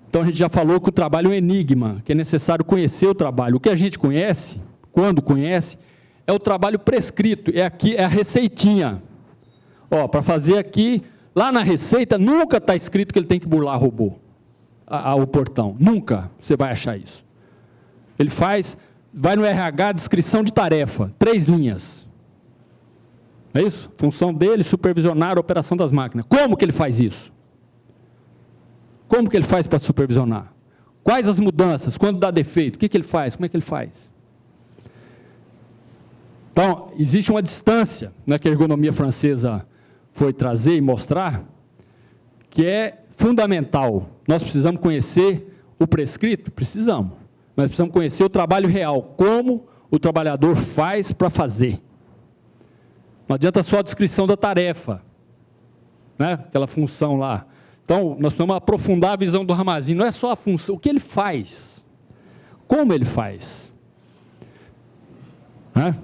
Então, a gente já falou que o trabalho é um enigma, que é necessário conhecer o trabalho. O que a gente conhece, quando conhece, é o trabalho prescrito, é a receitinha. Para fazer aqui, lá na receita, nunca está escrito que ele tem que burlar o portão. Nunca você vai achar isso. Ele vai no RH, descrição de tarefa, 3 linhas. É isso? Função dele, supervisionar a operação das máquinas. Como que ele faz isso? Como que ele faz para supervisionar? Quais as mudanças? Quando dá defeito? O que ele faz? Como é que ele faz? Então, existe uma distância, né, que a ergonomia francesa foi trazer e mostrar, que é fundamental. Nós precisamos conhecer o prescrito? Precisamos. Mas precisamos conhecer o trabalho real, como o trabalhador faz para fazer. Não adianta só a descrição da tarefa, né, aquela função lá, Então, nós precisamos aprofundar a visão do Ramazzini. Não é só a função, o que ele faz, como ele faz. Né?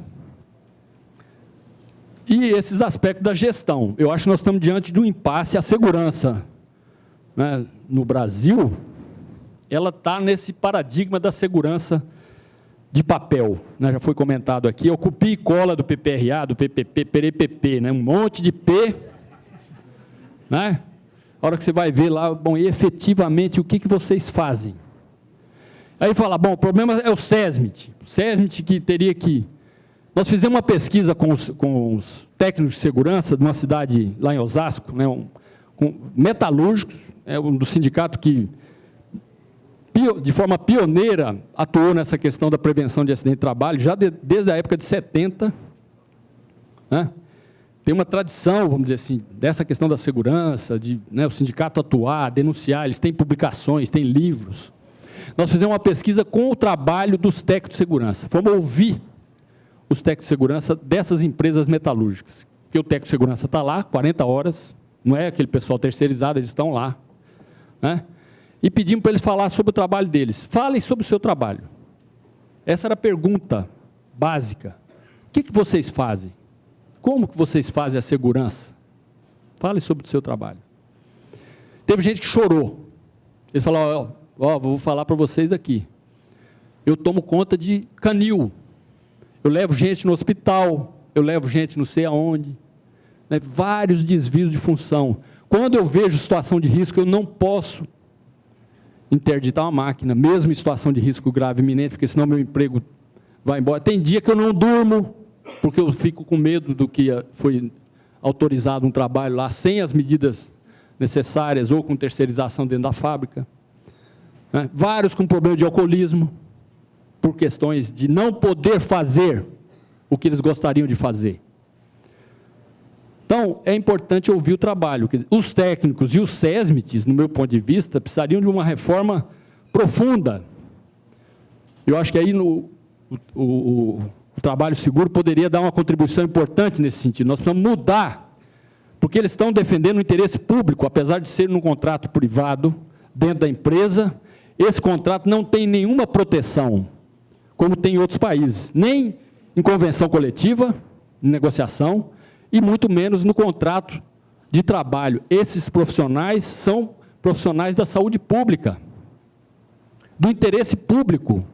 E esses aspectos da gestão. Eu acho que nós estamos diante de um impasse. A segurança, né, no Brasil, ela está nesse paradigma da segurança de papel, né, já foi comentado aqui, o copia e cola do PPRA, do PPP, PRPP, né, um monte de P, né, a hora que você vai ver lá, bom, e efetivamente o que vocês fazem? Aí fala, bom, o problema é o SESMIT que teria que... Nós fizemos uma pesquisa com os técnicos de segurança de uma cidade lá em Osasco, né, com metalúrgicos, um do sindicato que de forma pioneira, atuou nessa questão da prevenção de acidente de trabalho, já desde a época de 70. Né? Tem uma tradição, vamos dizer assim, dessa questão da segurança, de, né, o sindicato atuar, denunciar, eles têm publicações, têm livros. Nós fizemos uma pesquisa com o trabalho dos técnicos de segurança. Fomos ouvir os técnicos de segurança dessas empresas metalúrgicas. Porque o técnico de segurança está lá, 40 horas, não é aquele pessoal terceirizado, eles estão lá. Né? E pedimos para eles falar sobre o trabalho deles. Falem sobre o seu trabalho. Essa era a pergunta básica. O que vocês fazem? Como que vocês fazem a segurança? Falem sobre o seu trabalho. Teve gente que chorou. Eles falaram, vou falar para vocês aqui. Eu tomo conta de canil. Eu levo gente no hospital, eu levo gente não sei aonde. Né? Vários desvios de função. Quando eu vejo situação de risco, eu não posso interditar uma máquina, mesmo em situação de risco grave iminente, porque senão meu emprego vai embora. Tem dia que eu não durmo, porque eu fico com medo do que foi autorizado um trabalho lá, sem as medidas necessárias, ou com terceirização dentro da fábrica. Né? Vários com problema de alcoolismo, por questões de não poder fazer o que eles gostariam de fazer. Então, é importante ouvir o trabalho. Os técnicos e os SESMITs, no meu ponto de vista, precisariam de uma reforma profunda. Eu acho que aí o trabalho seguro poderia dar uma contribuição importante nesse sentido. Nós precisamos mudar, porque eles estão defendendo o interesse público, apesar de ser num contrato privado, dentro da empresa, esse contrato não tem nenhuma proteção, como tem em outros países, nem em convenção coletiva, em negociação, e muito menos no contrato de trabalho. Esses profissionais são profissionais da saúde pública, do interesse público.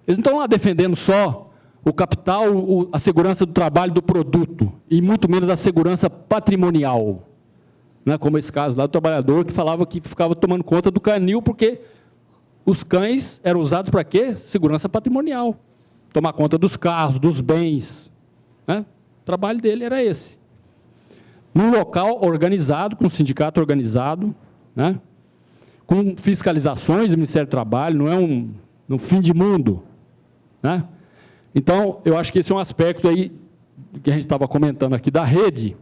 Eles não estão lá defendendo só o capital, a segurança do trabalho do produto, e muito menos a segurança patrimonial. Né? Como esse caso lá do trabalhador que falava que ficava tomando conta do canil, porque os cães eram usados para quê? Segurança patrimonial. Tomar conta dos carros, dos bens. Né? O trabalho dele era esse. Num local organizado, com um sindicato organizado, né? Com fiscalizações do Ministério do Trabalho, não é um fim de mundo. Né? Então, eu acho que esse é um aspecto aí que a gente estava comentando aqui da rede.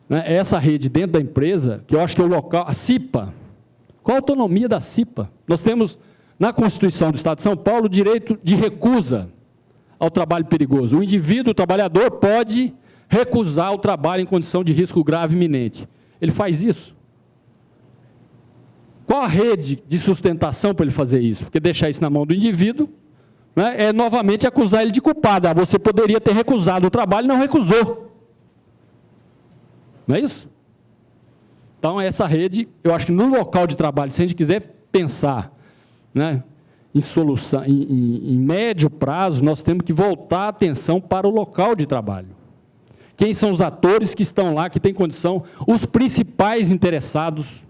Né? Essa rede dentro da empresa, que eu acho que é o local, a CIPA. Qual a autonomia da CIPA? Nós temos, na Constituição do Estado de São Paulo, o direito de recusa ao trabalho perigoso. O indivíduo, o trabalhador, pode recusar o trabalho em condição de risco grave iminente. Ele faz isso. Qual a rede de sustentação para ele fazer isso? Porque deixar isso na mão do indivíduo, né, é novamente acusar ele de culpado. Você poderia ter recusado o trabalho e não recusou. Não é isso? Então, essa rede, eu acho que no local de trabalho, se a gente quiser pensar, né, em solução, em médio prazo, nós temos que voltar a atenção para o local de trabalho. Quem são os atores que estão lá, que têm condição, os principais interessados.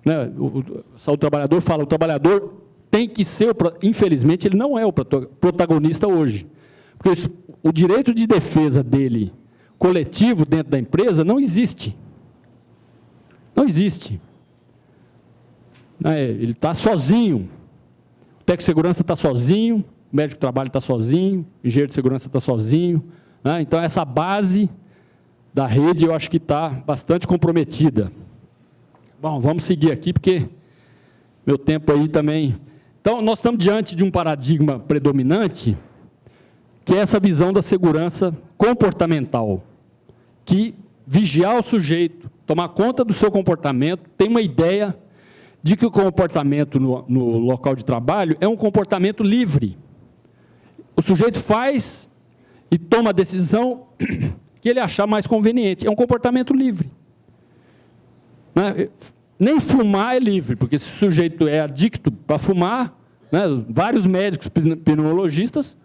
Né? O saúde do trabalhador fala, o trabalhador tem que ser, infelizmente, ele não é o protagonista hoje. Porque o direito de defesa dele, coletivo, dentro da empresa, não existe. Não existe. Ele está sozinho. O técnico de segurança está sozinho, o médico de trabalho está sozinho, o engenheiro de segurança está sozinho. Né? Então, essa base da rede, eu acho que está bastante comprometida. Bom, vamos seguir aqui, porque meu tempo aí também... Então, nós estamos diante de um paradigma predominante, que é essa visão da segurança comportamental, que vigiar o sujeito, tomar conta do seu comportamento, tem uma ideia de que o comportamento no local de trabalho é um comportamento livre. O sujeito faz e toma a decisão que ele achar mais conveniente. É um comportamento livre. Né? Nem fumar é livre, porque se o sujeito é adicto para fumar, né, vários médicos pneumologistas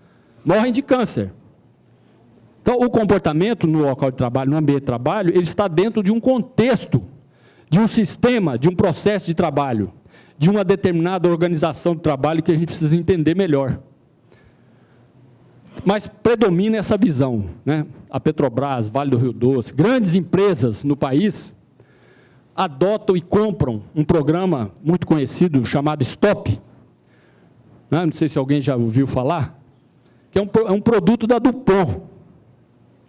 morrem de câncer. Então, o comportamento no local de trabalho, no ambiente de trabalho, ele está dentro de um contexto, de um sistema, de um processo de trabalho, de uma determinada organização de trabalho que a gente precisa entender melhor. Mas predomina essa visão, né? A Petrobras, Vale do Rio Doce, grandes empresas no país adotam e compram um programa muito conhecido chamado STOP, né? Não sei se alguém já ouviu falar, que é um produto da DuPont.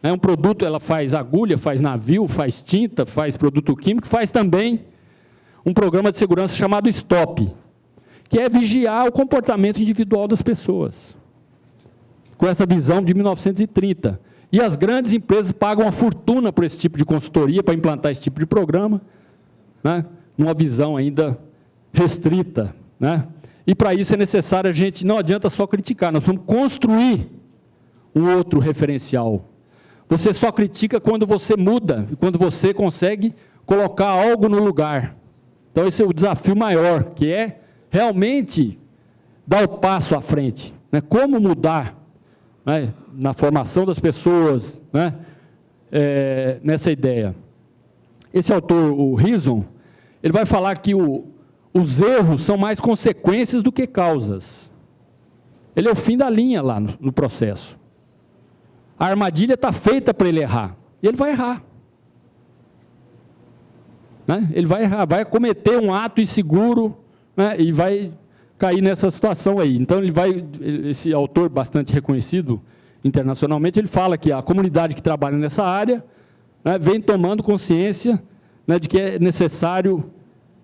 É um produto, ela faz agulha, faz navio, faz tinta, faz produto químico, faz também um programa de segurança chamado STOP, que é vigiar o comportamento individual das pessoas, com essa visão de 1930. E as grandes empresas pagam uma fortuna por esse tipo de consultoria, para implantar esse tipo de programa, né, numa visão ainda restrita. Né? E para isso é necessário a gente, não adianta só criticar, nós vamos construir um outro referencial. Você só critica quando você muda, e quando você consegue colocar algo no lugar. Então esse é o desafio maior, que é realmente dar o passo à frente. Né? Como mudar, né, na formação das pessoas, né, nessa ideia. Esse autor, o Rison, ele vai falar que os erros são mais consequências do que causas. Ele é o fim da linha lá no processo. A armadilha está feita para ele errar, e ele vai errar. Né? Ele vai errar, vai cometer um ato inseguro, né, e vai cair nessa situação aí. Então, esse autor bastante reconhecido internacionalmente, ele fala que a comunidade que trabalha nessa área, né, vem tomando consciência, né, de que é necessário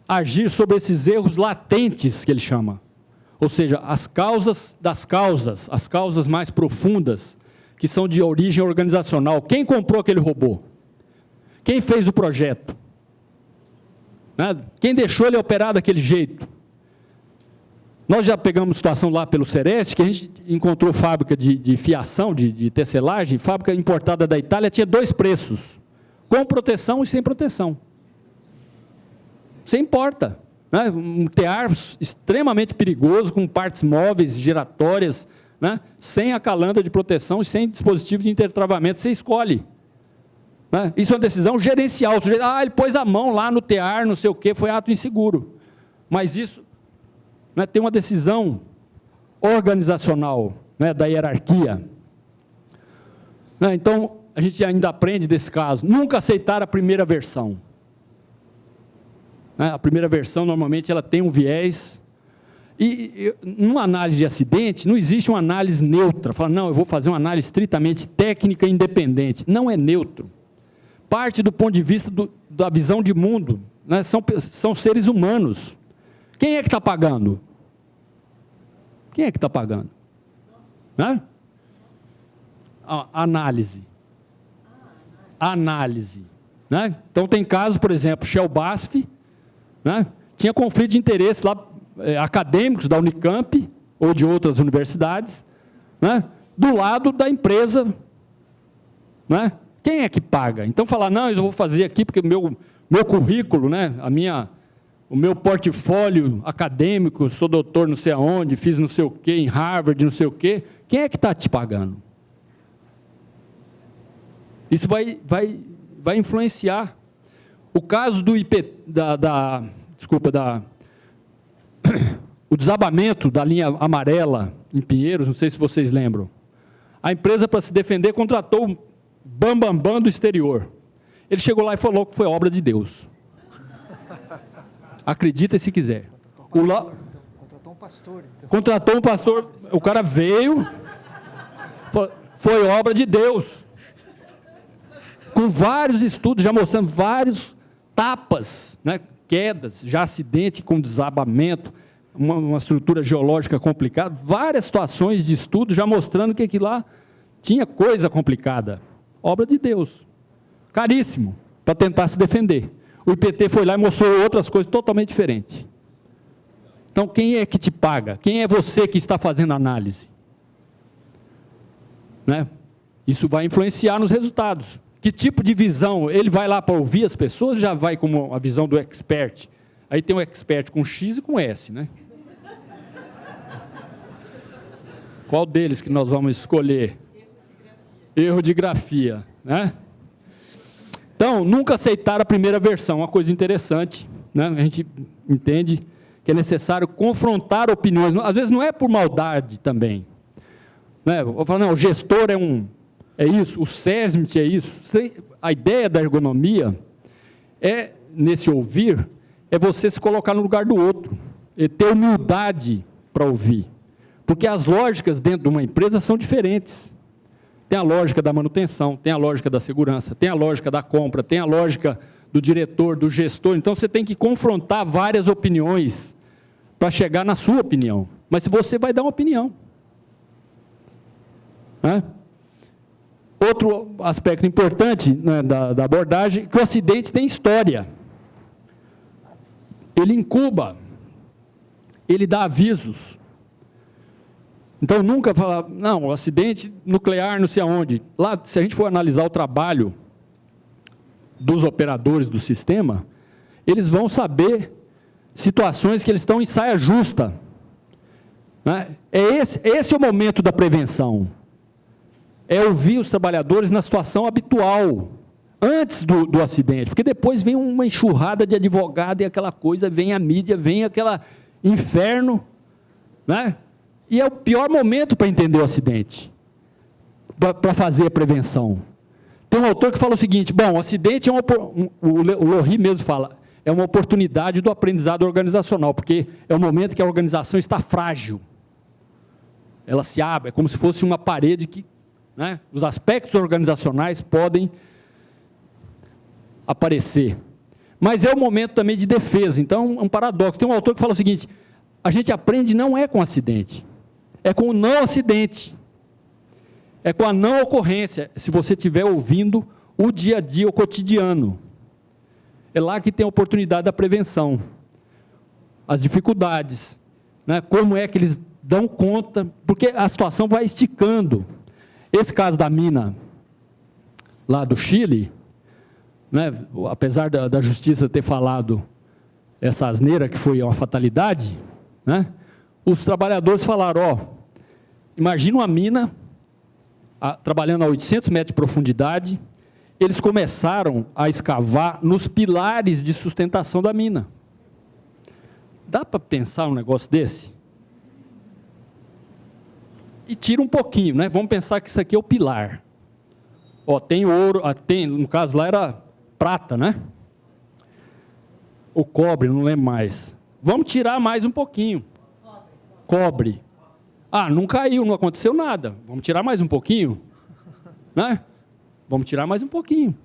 agir sobre esses erros latentes, que ele chama. Ou seja, as causas das causas, as causas mais profundas, que são de origem organizacional. Quem comprou aquele robô? Quem fez o projeto? Né? Quem deixou ele operar daquele jeito? Nós já pegamos situação lá pelo Sereste, que a gente encontrou fábrica de fiação, de tecelagem, fábrica importada da Itália, tinha 2 preços, com proteção e sem proteção. Você importa, né? Um tear extremamente perigoso, com partes móveis, giratórias, né? Sem a calanda de proteção e sem dispositivo de intertravamento, você escolhe. Né? Isso é uma decisão gerencial. O sujeito, ele pôs a mão lá no tear, não sei o quê, foi ato inseguro. Mas isso, né, tem uma decisão organizacional, né, da hierarquia. Né, então, a gente ainda aprende desse caso, nunca aceitar a primeira versão. Né, a primeira versão, normalmente, ela tem um viés. E numa análise de acidente, não existe uma análise neutra. Fala, não, eu vou fazer uma análise estritamente técnica e independente. Não é neutro. Parte do ponto de vista da visão de mundo. Né, são seres humanos. Quem é que está pagando? Quem é que está pagando? Né? Análise. Análise. Né? Então, tem casos, por exemplo, Shell BASF, né? Tinha conflito de interesse lá, acadêmicos da Unicamp ou de outras universidades, né? Do lado da empresa. Né? Quem é que paga? Então, falar, não, eu vou fazer aqui porque meu currículo, né? O meu portfólio acadêmico, sou doutor não sei aonde, fiz não sei o quê, em Harvard, não sei o quê. Quem é que está te pagando? Isso vai influenciar. O caso do o desabamento da linha amarela em Pinheiros, não sei se vocês lembram. A empresa, para se defender, contratou um bambambam do exterior. Ele chegou lá e falou que foi obra de Deus. Acredita se quiser. Contratou um pastor. Então. Contratou um pastor, o cara veio, foi obra de Deus. Com vários estudos, já mostrando vários tapas, né, quedas, já acidente com desabamento, uma estrutura geológica complicada, várias situações de estudo já mostrando que aquilo lá tinha coisa complicada. Obra de Deus. Caríssimo. para tentar se defender. O IPT foi lá e mostrou outras coisas totalmente diferentes. Então, quem é que te paga? Quem é você que está fazendo análise? Né? Isso vai influenciar nos resultados. Que tipo de visão? Ele vai lá para ouvir as pessoas, já vai com a visão do expert. Aí tem o expert com X e com S, né? Qual deles que nós vamos escolher? Erro de grafia, né? Então, nunca aceitar a primeira versão, uma coisa interessante, né? A gente entende que é necessário confrontar opiniões, às vezes não é por maldade também, né? Eu falo, não, o gestor é isso, o SESMIT é isso. A ideia da ergonomia é, nesse ouvir, é você se colocar no lugar do outro, e ter humildade para ouvir, porque as lógicas dentro de uma empresa são diferentes. Tem a lógica da manutenção, tem a lógica da segurança, tem a lógica da compra, tem a lógica do diretor, do gestor. Então, você tem que confrontar várias opiniões para chegar na sua opinião. Mas se você vai dar uma opinião. Né? Outro aspecto importante, né, da abordagem, é que o acidente tem história. Ele incuba, ele dá avisos. Então, nunca falar, não, o acidente nuclear não sei aonde. Lá, se a gente for analisar o trabalho dos operadores do sistema, eles vão saber situações que eles estão em saia justa. Né? Esse é o momento da prevenção. É ouvir os trabalhadores na situação habitual, antes do acidente, porque depois vem uma enxurrada de advogado e aquela coisa, vem a mídia, vem aquele inferno, né? E é o pior momento para entender o acidente, para fazer a prevenção. Tem um autor que fala o seguinte, bom, o acidente é o Lohri mesmo fala, é uma oportunidade do aprendizado organizacional, porque é o momento que a organização está frágil. Ela se abre, é como se fosse uma parede que, né, os aspectos organizacionais podem aparecer. Mas é o momento também de defesa, então é um paradoxo. Tem um autor que fala o seguinte, a gente aprende não é com acidente, é com o não acidente, é com a não ocorrência, se você estiver ouvindo o dia a dia, o cotidiano. É lá que tem a oportunidade da prevenção, as dificuldades, né? Como é que eles dão conta, porque a situação vai esticando. Esse caso da mina lá do Chile, né, apesar da justiça ter falado essa asneira que foi uma fatalidade, né, os trabalhadores falaram, ó, imagina uma mina trabalhando a 800 metros de profundidade, eles começaram a escavar nos pilares de sustentação da mina. Dá para pensar um negócio desse? E tira um pouquinho, né? Vamos pensar que isso aqui é o pilar. Ó, tem ouro, no caso lá era prata, né? Ou cobre, não lembro mais. Vamos tirar mais um pouquinho. Cobre. Ah, não caiu, não aconteceu nada. Vamos tirar mais um pouquinho? Né? Vamos tirar mais um pouquinho.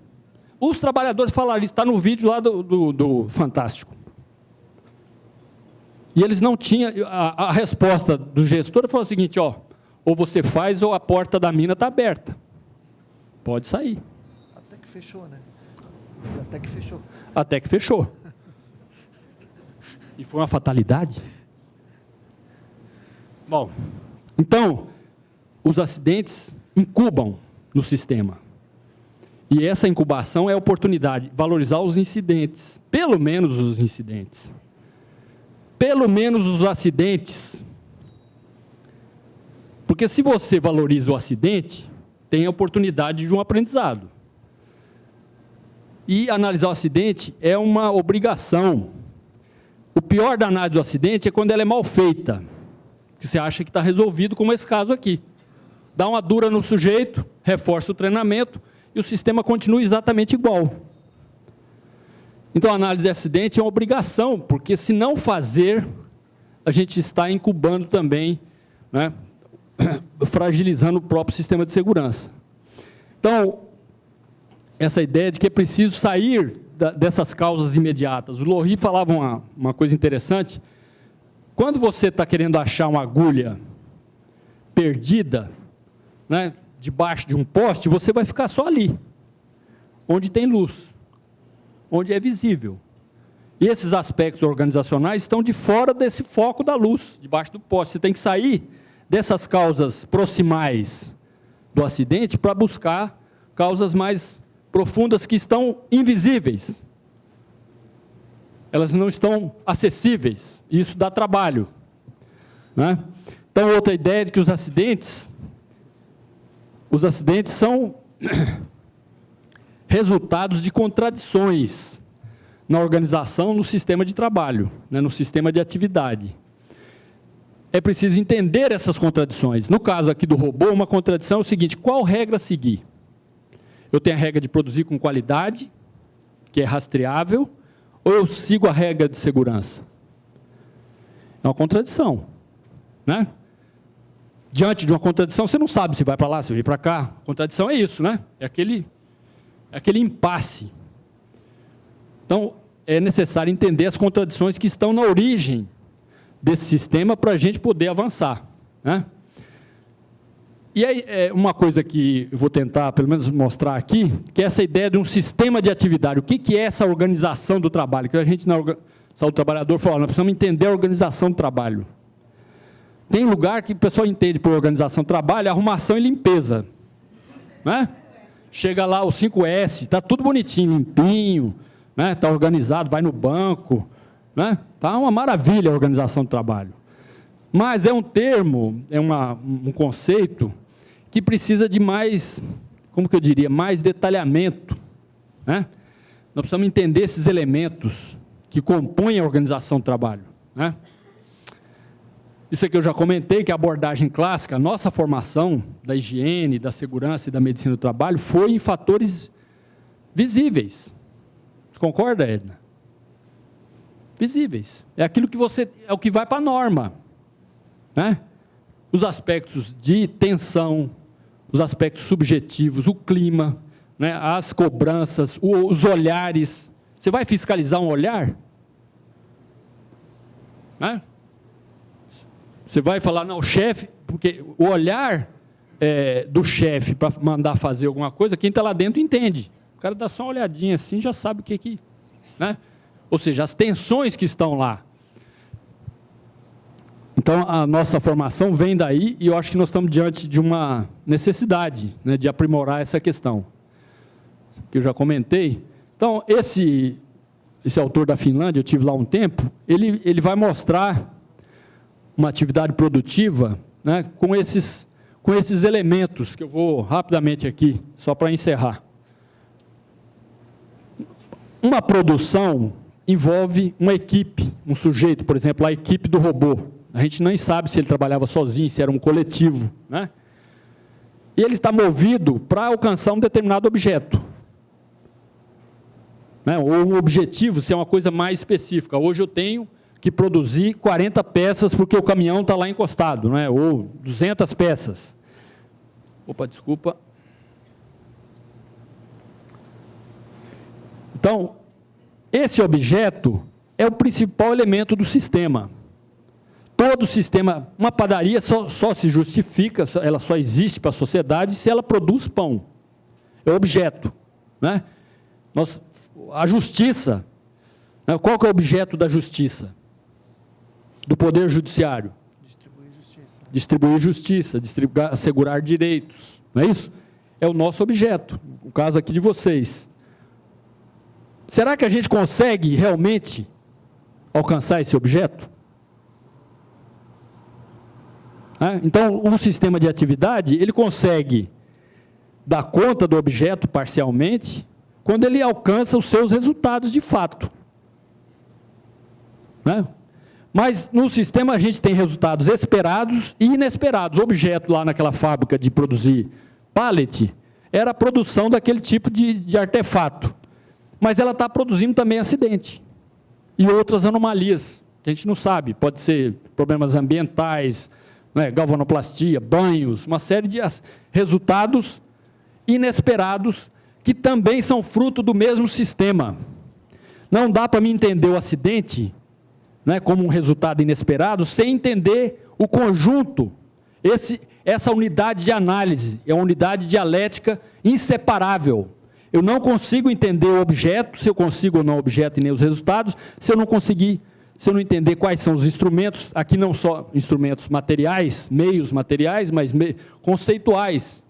Os trabalhadores falaram isso, está no vídeo lá do Fantástico. E eles não tinham, a resposta do gestor foi o seguinte, ó, ou você faz ou a porta da mina está aberta. Pode sair. Até que fechou, né? Até que fechou. Até que fechou. E foi uma fatalidade. Bom, então, os acidentes incubam no sistema. E essa incubação é a oportunidade de valorizar os incidentes, pelo menos os incidentes. Pelo menos os acidentes. Porque se você valoriza o acidente, tem a oportunidade de um aprendizado. E analisar o acidente é uma obrigação. O pior da análise do acidente é quando ela é mal feita. Que você acha que está resolvido, como esse caso aqui. Dá uma dura no sujeito, reforça o treinamento, e o sistema continua exatamente igual. Então, a análise de acidente é uma obrigação, porque se não fazer, a gente está incubando também, né, fragilizando o próprio sistema de segurança. Então, essa ideia de que é preciso sair dessas causas imediatas. O Lohri falava uma coisa interessante. Quando você está querendo achar uma agulha perdida, né, debaixo de um poste, você vai ficar só ali, onde tem luz. onde é visível. E esses aspectos organizacionais estão de fora desse foco da luz, debaixo do poste. Você tem que sair dessas causas proximais do acidente para buscar causas mais profundas que estão invisíveis. Elas não estão acessíveis. Isso dá trabalho, né? Então, outra ideia é de que os acidentes são resultados de contradições na organização, no sistema de trabalho, né, no sistema de atividade. É preciso entender essas contradições. No caso aqui do robô, uma contradição é o seguinte: qual regra seguir? Eu tenho a regra de produzir com qualidade, que é rastreável, ou eu sigo a regra de segurança? É uma contradição, né? Diante de uma contradição, você não sabe se vai para lá, se vai para cá. A contradição é isso, né? É aquele impasse. Então, é necessário entender as contradições que estão na origem desse sistema para a gente poder avançar, né? E aí, uma coisa que eu vou tentar, pelo menos, mostrar aqui, que é essa ideia de um sistema de atividade. O que é essa organização do trabalho? Que a gente, na Saúde do Trabalhador, fala, nós precisamos entender a organização do trabalho. Tem lugar que o pessoal entende por organização do trabalho, arrumação e limpeza, né? Chega lá o 5S, está tudo bonitinho, limpinho, né? Está organizado, vai no banco, né? Está uma maravilha a organização do trabalho. Mas é um termo, um conceito que precisa de mais, como que eu diria, mais detalhamento, né? Nós precisamos entender esses elementos que compõem a organização do trabalho, né? Isso aqui eu já comentei, que a abordagem clássica, a nossa formação da higiene, da segurança e da medicina do trabalho foi em fatores visíveis. Você concorda, Edna? Visíveis. É aquilo que é o que vai para a norma, né? Os aspectos de tensão, os aspectos subjetivos, o clima, né? As cobranças, os olhares. Você vai fiscalizar um olhar? Né? Você vai falar, não, o chefe, porque o olhar do chefe para mandar fazer alguma coisa, quem está lá dentro entende. O cara dá só uma olhadinha assim, já sabe o que... né? Ou seja, as tensões que estão lá. Então, a nossa formação vem daí, e eu acho que nós estamos diante de uma necessidade, né, de aprimorar essa questão, que eu já comentei. Então, esse autor da Finlândia, eu tive lá um tempo, ele vai mostrar uma atividade produtiva, né, com esses elementos, que eu vou rapidamente aqui, só para encerrar. Uma produção envolve uma equipe, um sujeito, por exemplo, a equipe do robô. A gente nem sabe se ele trabalhava sozinho, se era um coletivo, né? E ele está movido para alcançar um determinado objeto, né? Ou um objetivo, se é uma coisa mais específica. Hoje eu tenho que produzir 40 peças porque o caminhão está lá encostado, né? Ou 200 peças. Opa, desculpa. Então, esse objeto é o principal elemento do sistema. Todo sistema, uma padaria só se justifica, ela só existe para a sociedade se ela produz pão. É objeto, né? A justiça, né? Qual que é o objeto da justiça? Do poder judiciário? Distribuir justiça, assegurar direitos, não é isso? É o nosso objeto, o caso aqui de vocês. Será que a gente consegue realmente alcançar esse objeto? Então, um sistema de atividade, ele consegue dar conta do objeto parcialmente, quando ele alcança os seus resultados de fato, né? Mas no sistema a gente tem resultados esperados e inesperados. O objeto lá naquela fábrica de produzir pallet era a produção daquele tipo de artefato, mas ela está produzindo também acidente e outras anomalias, que a gente não sabe, pode ser problemas ambientais, né, galvanoplastia, banhos, uma série de resultados inesperados que também são fruto do mesmo sistema. Não dá para mim entender o acidente, né, como um resultado inesperado, sem entender o conjunto. Essa unidade de análise é uma unidade dialética inseparável. Eu não consigo entender o objeto, se eu consigo ou não o objeto e nem os resultados, se eu não entender quais são os instrumentos, aqui não só instrumentos materiais, meios materiais, mas conceituais.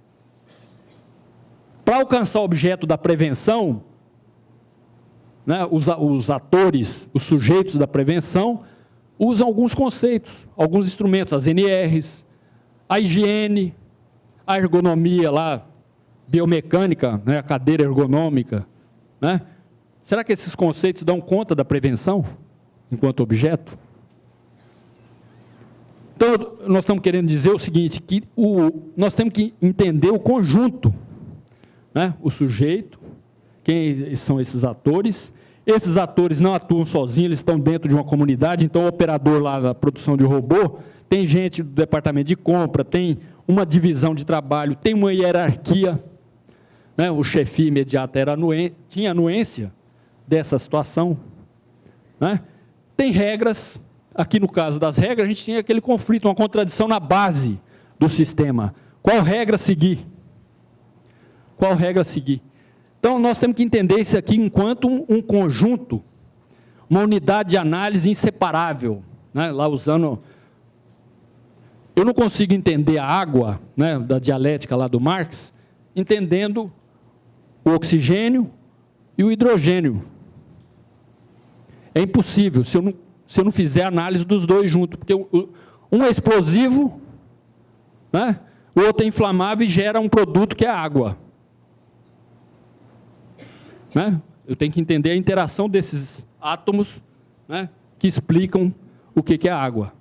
Para alcançar o objeto da prevenção, né, os atores, os sujeitos da prevenção, usam alguns conceitos, alguns instrumentos, as NRs, a higiene, a ergonomia lá, biomecânica, né, a cadeira ergonômica, né? Será que esses conceitos dão conta da prevenção enquanto objeto? Então, nós estamos querendo dizer o seguinte, que nós temos que entender o conjunto, né? O sujeito, quem são esses atores. Esses atores não atuam sozinhos, eles estão dentro de uma comunidade, então o operador lá da produção de robô, tem gente do departamento de compra, tem uma divisão de trabalho, tem uma hierarquia, né? O chefia imediato tinha anuência dessa situação, né? Tem regras, aqui no caso das regras, a gente tinha aquele conflito, uma contradição na base do sistema. Qual regra seguir? Qual regra seguir? Então, nós temos que entender isso aqui enquanto um conjunto, uma unidade de análise inseparável, né? Lá usando... Eu não consigo entender a água, né, da dialética lá do Marx, entendendo o oxigênio e o hidrogênio. É impossível, se eu não fizer análise dos dois juntos, porque um é explosivo, né, o outro é inflamável e gera um produto que é água. Né? Eu tenho que entender a interação desses átomos, né, que explicam o que é água.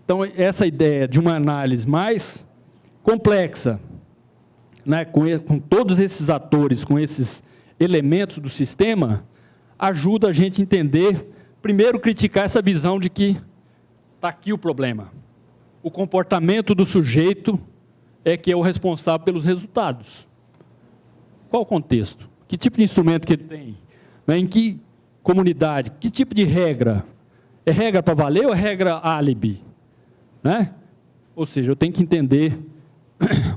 Então, essa ideia de uma análise mais complexa, né, com todos esses atores, com esses elementos do sistema, ajuda a gente a entender, primeiro, criticar essa visão de que está aqui o problema. O comportamento do sujeito é que é o responsável pelos resultados. Qual o contexto? Que tipo de instrumento que ele tem? Né, em que comunidade? Que tipo de regra? É regra para valer ou é regra álibi? Né? Ou seja, eu tenho que entender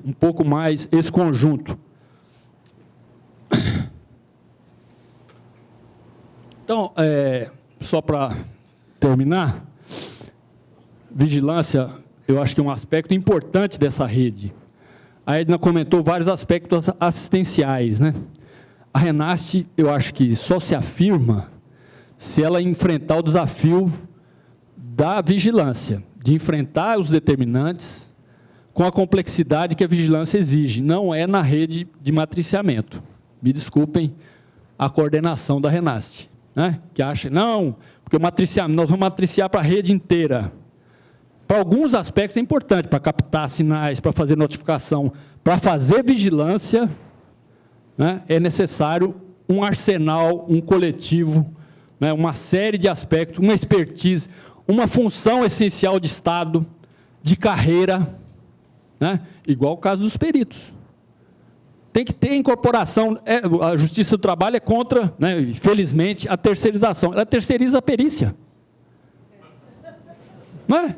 um pouco mais esse conjunto. Então, só para terminar, vigilância, eu acho que é um aspecto importante dessa rede. A Edna comentou vários aspectos assistenciais, né? A Renast, eu acho que só se afirma se ela enfrentar o desafio da vigilância, de enfrentar os determinantes com a complexidade que a vigilância exige. Não é na rede de matriciamento. Me desculpem a coordenação da Renast, né? Que acha, não, porque nós vamos matriciar para a rede inteira. Para alguns aspectos é importante, para captar sinais, para fazer notificação, para fazer vigilância, né, é necessário um arsenal, um coletivo, né, uma série de aspectos, uma expertise, uma função essencial de Estado, de carreira, né, igual o caso dos peritos. Tem que ter incorporação, a Justiça do Trabalho é contra, né, felizmente, a terceirização. Ela terceiriza a perícia. Não é?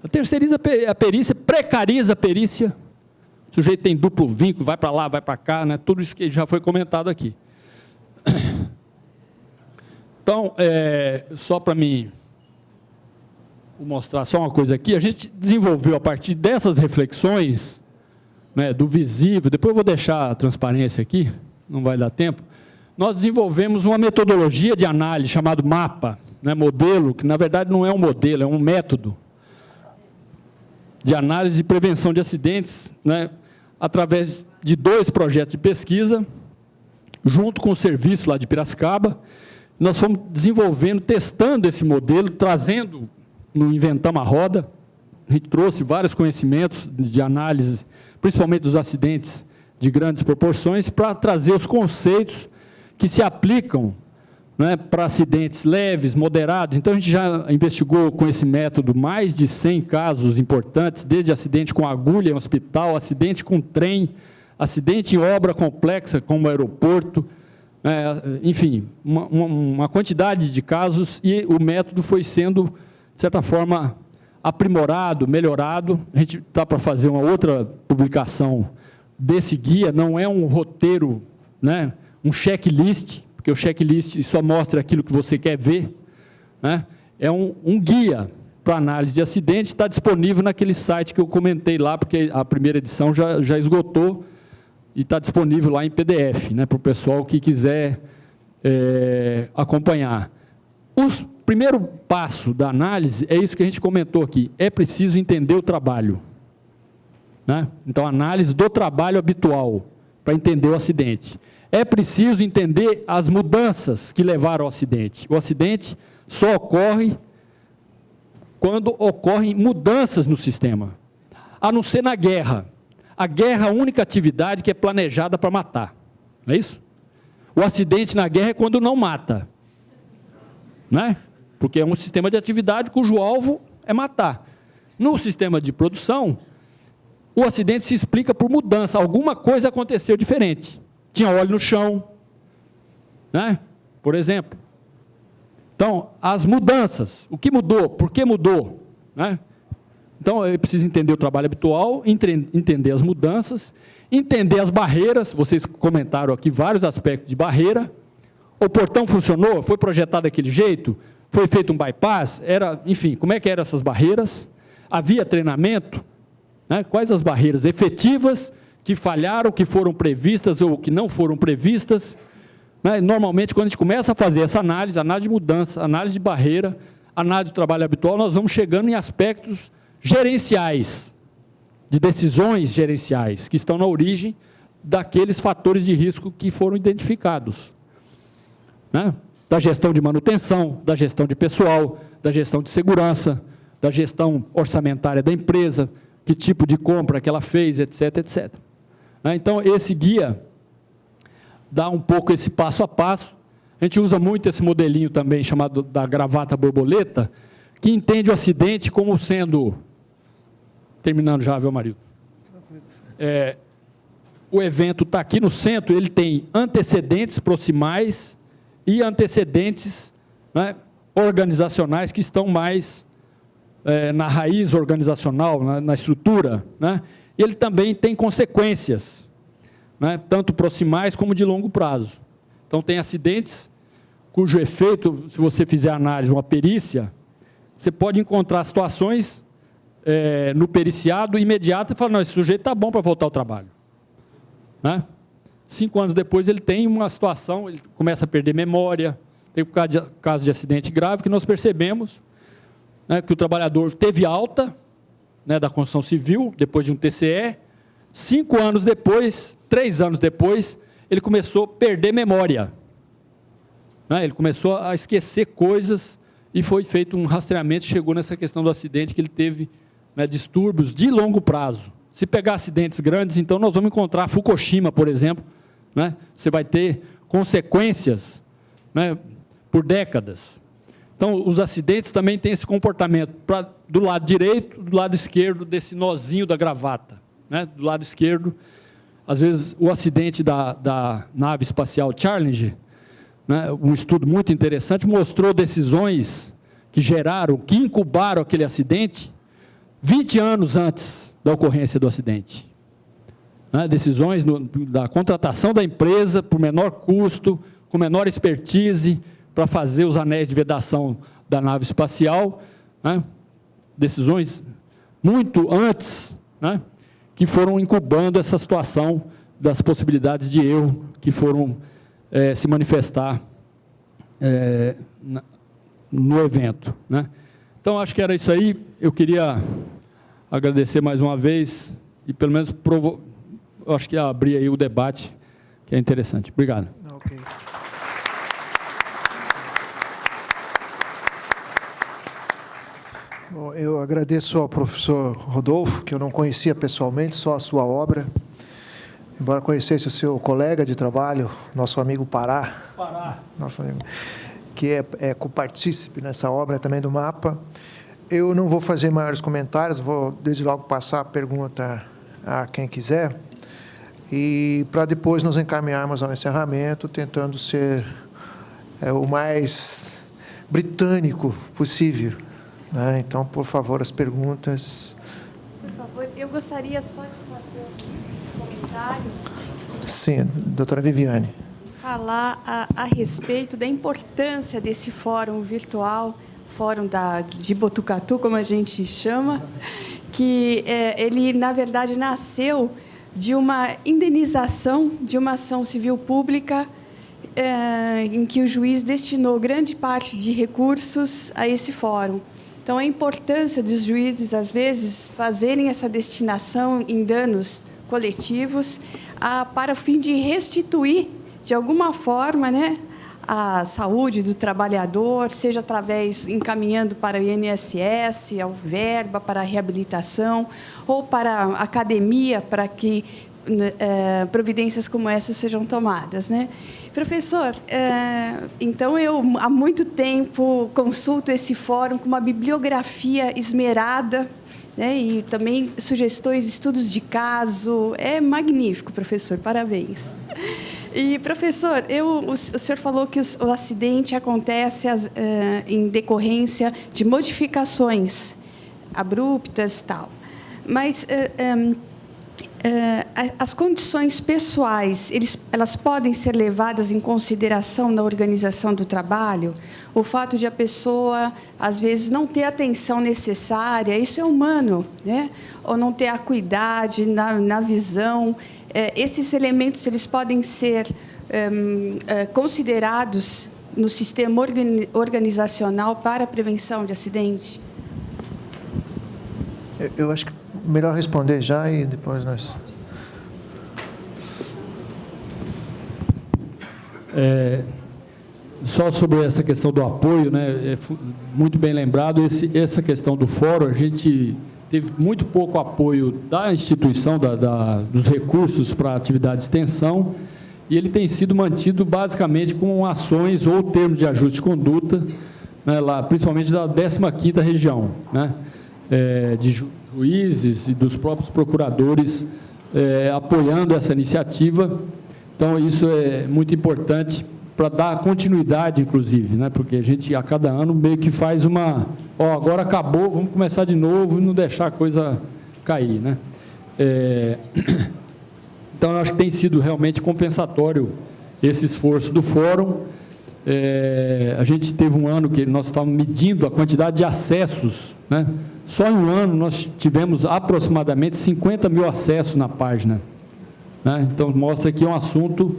Ela terceiriza a perícia, precariza a perícia. O sujeito tem duplo vínculo, vai para lá, vai para cá, né, tudo isso que já foi comentado aqui. Então, só para mim mostrar só uma coisa aqui, a gente desenvolveu a partir dessas reflexões, né, do visível, depois eu vou deixar a transparência aqui, não vai dar tempo, nós desenvolvemos uma metodologia de análise chamado MAPA, né, modelo, que na verdade não é um modelo, é um método de análise e prevenção de acidentes, né, através de 2 projetos de pesquisa, junto com o serviço lá de Piracicaba. Nós fomos desenvolvendo, testando esse modelo, trazendo, no Inventamos a Roda, a gente trouxe vários conhecimentos de análise, principalmente dos acidentes de grandes proporções, para trazer os conceitos que se aplicam, né, para acidentes leves, moderados. Então, a gente já investigou com esse método mais de 100 casos importantes, desde acidente com agulha em hospital, acidente com trem, acidente em obra complexa, como aeroporto, enfim, uma quantidade de casos, e o método foi sendo, de certa forma, aprimorado, melhorado. A gente está para fazer uma outra publicação desse guia, não é um roteiro, né, um checklist, porque o checklist só mostra aquilo que você quer ver, né? É um guia para análise de acidente, está disponível naquele site que eu comentei lá, porque a primeira edição já esgotou, e está disponível lá em PDF, né, para o pessoal que quiser acompanhar. O primeiro passo da análise é isso que a gente comentou aqui, é preciso entender o trabalho, né? Então, análise do trabalho habitual, para entender o acidente. É preciso entender as mudanças que levaram ao acidente. O acidente só ocorre quando ocorrem mudanças no sistema, a não ser na guerra. A guerra é a única atividade que é planejada para matar, não é isso? O acidente na guerra é quando não mata, né? Porque é um sistema de atividade cujo alvo é matar. No sistema de produção, o acidente se explica por mudança, alguma coisa aconteceu diferente. Tinha óleo no chão, né? Por exemplo. Então, as mudanças, o que mudou, por que mudou, né? Então, eu preciso entender o trabalho habitual, entender as mudanças, entender as barreiras, vocês comentaram aqui vários aspectos de barreira. O portão funcionou? Foi projetado daquele jeito? Foi feito um bypass? Enfim, como é que eram essas barreiras? Havia treinamento? Né? Quais as barreiras efetivas que falharam, que foram previstas ou que não foram previstas? Né? Normalmente, quando a gente começa a fazer essa análise de mudança, análise de barreira, análise do trabalho habitual, nós vamos chegando em aspectos gerenciais, de decisões gerenciais, que estão na origem daqueles fatores de risco que foram identificados, né? Da gestão de manutenção, da gestão de pessoal, da gestão de segurança, da gestão orçamentária da empresa, que tipo de compra que ela fez, etc, etc. Então, esse guia dá um pouco esse passo a passo. A gente usa muito esse modelinho também, chamado da gravata borboleta, que entende o acidente como sendo... Terminando já, viu, marido? O evento está aqui no centro, ele tem antecedentes proximais e antecedentes, né, organizacionais que estão mais na raiz organizacional, na estrutura, né? E ele também tem consequências, né, tanto proximais como de longo prazo. Então, tem acidentes cujo efeito, se você fizer análise, uma perícia, você pode encontrar situações no periciado imediato e falar, não, esse sujeito está bom para voltar ao trabalho, né? 5 anos depois ele tem uma situação, ele começa a perder memória, tem um caso de acidente grave que nós percebemos, né, que o trabalhador teve alta, né, da construção civil, depois de um TCE, 5 anos depois, 3 anos depois, ele começou a perder memória, né, ele começou a esquecer coisas e foi feito um rastreamento, chegou nessa questão do acidente que ele teve, né, distúrbios de longo prazo. Se pegar acidentes grandes, então nós vamos encontrar Fukushima, por exemplo, né? Você vai ter consequências, né, por décadas. Então, os acidentes também têm esse comportamento, do lado direito, do lado esquerdo, desse nozinho da gravata, né? Do lado esquerdo, às vezes, o acidente da nave espacial Challenger, né, um estudo muito interessante, mostrou decisões que geraram, que incubaram aquele acidente 20 anos antes da ocorrência do acidente. Né, decisões da contratação da empresa por menor custo, com menor expertise, para fazer os anéis de vedação da nave espacial, né, decisões muito antes, né, que foram incubando essa situação das possibilidades de erro que foram se manifestar no evento, né? Então, acho que era isso aí. Eu queria agradecer mais uma vez e, pelo menos, eu acho que abrir aí o debate, que é interessante. Obrigado. Ok. Bom, eu agradeço ao professor Rodolfo, que eu não conhecia pessoalmente, só a sua obra. Embora conhecesse o seu colega de trabalho, nosso amigo Pará, nosso amigo, que é copartícipe nessa obra também do mapa. Eu não vou fazer maiores comentários, vou desde logo passar a pergunta a quem quiser, e para depois nos encaminharmos ao encerramento, tentando ser o mais britânico possível, né? Então, por favor, as perguntas. Por favor, eu gostaria só de fazer um comentário. Sim, doutora Viviane. falar a respeito da importância desse fórum virtual, fórum de Botucatu, como a gente chama, que ele, na verdade, nasceu de uma indenização de uma ação civil pública em que o juiz destinou grande parte de recursos a esse fórum. Então, a importância dos juízes, às vezes, fazerem essa destinação em danos coletivos para o fim de restituir, de alguma forma, né, a saúde do trabalhador, seja através, encaminhando para o INSS, ao verba, para a reabilitação, ou para a academia, para que providências como essas sejam tomadas, né? Professor, então eu há muito tempo consulto esse fórum com uma bibliografia esmerada, né, e também sugestões, estudos de caso. É magnífico, professor, parabéns. E, professor, o senhor falou que o acidente acontece em decorrência de modificações abruptas e tal, mas as condições pessoais, elas podem ser levadas em consideração na organização do trabalho? O fato de a pessoa, às vezes, não ter a atenção necessária, isso é humano, né? Ou não ter a acuidade na visão. Esses elementos, eles podem ser considerados no sistema organizacional para a prevenção de acidente? Eu acho que melhor responder já e depois nós... Só sobre essa questão do apoio, né, muito bem lembrado, essa questão do fórum, a gente teve muito pouco apoio da instituição, dos recursos para a atividade de extensão, e ele tem sido mantido basicamente com ações ou termos de ajuste de conduta, né, lá, principalmente da 15ª região, né, de juízes e dos próprios procuradores apoiando essa iniciativa. Então, isso é muito importante para dar continuidade, inclusive, né? Porque a gente, a cada ano, meio que faz agora acabou, vamos começar de novo e não deixar a coisa cair, né? Então, eu acho que tem sido realmente compensatório esse esforço do fórum. A gente teve um ano que nós estávamos medindo a quantidade de acessos, né? Só em um ano nós tivemos aproximadamente 50 mil acessos na página, né? Então, mostra que é um assunto,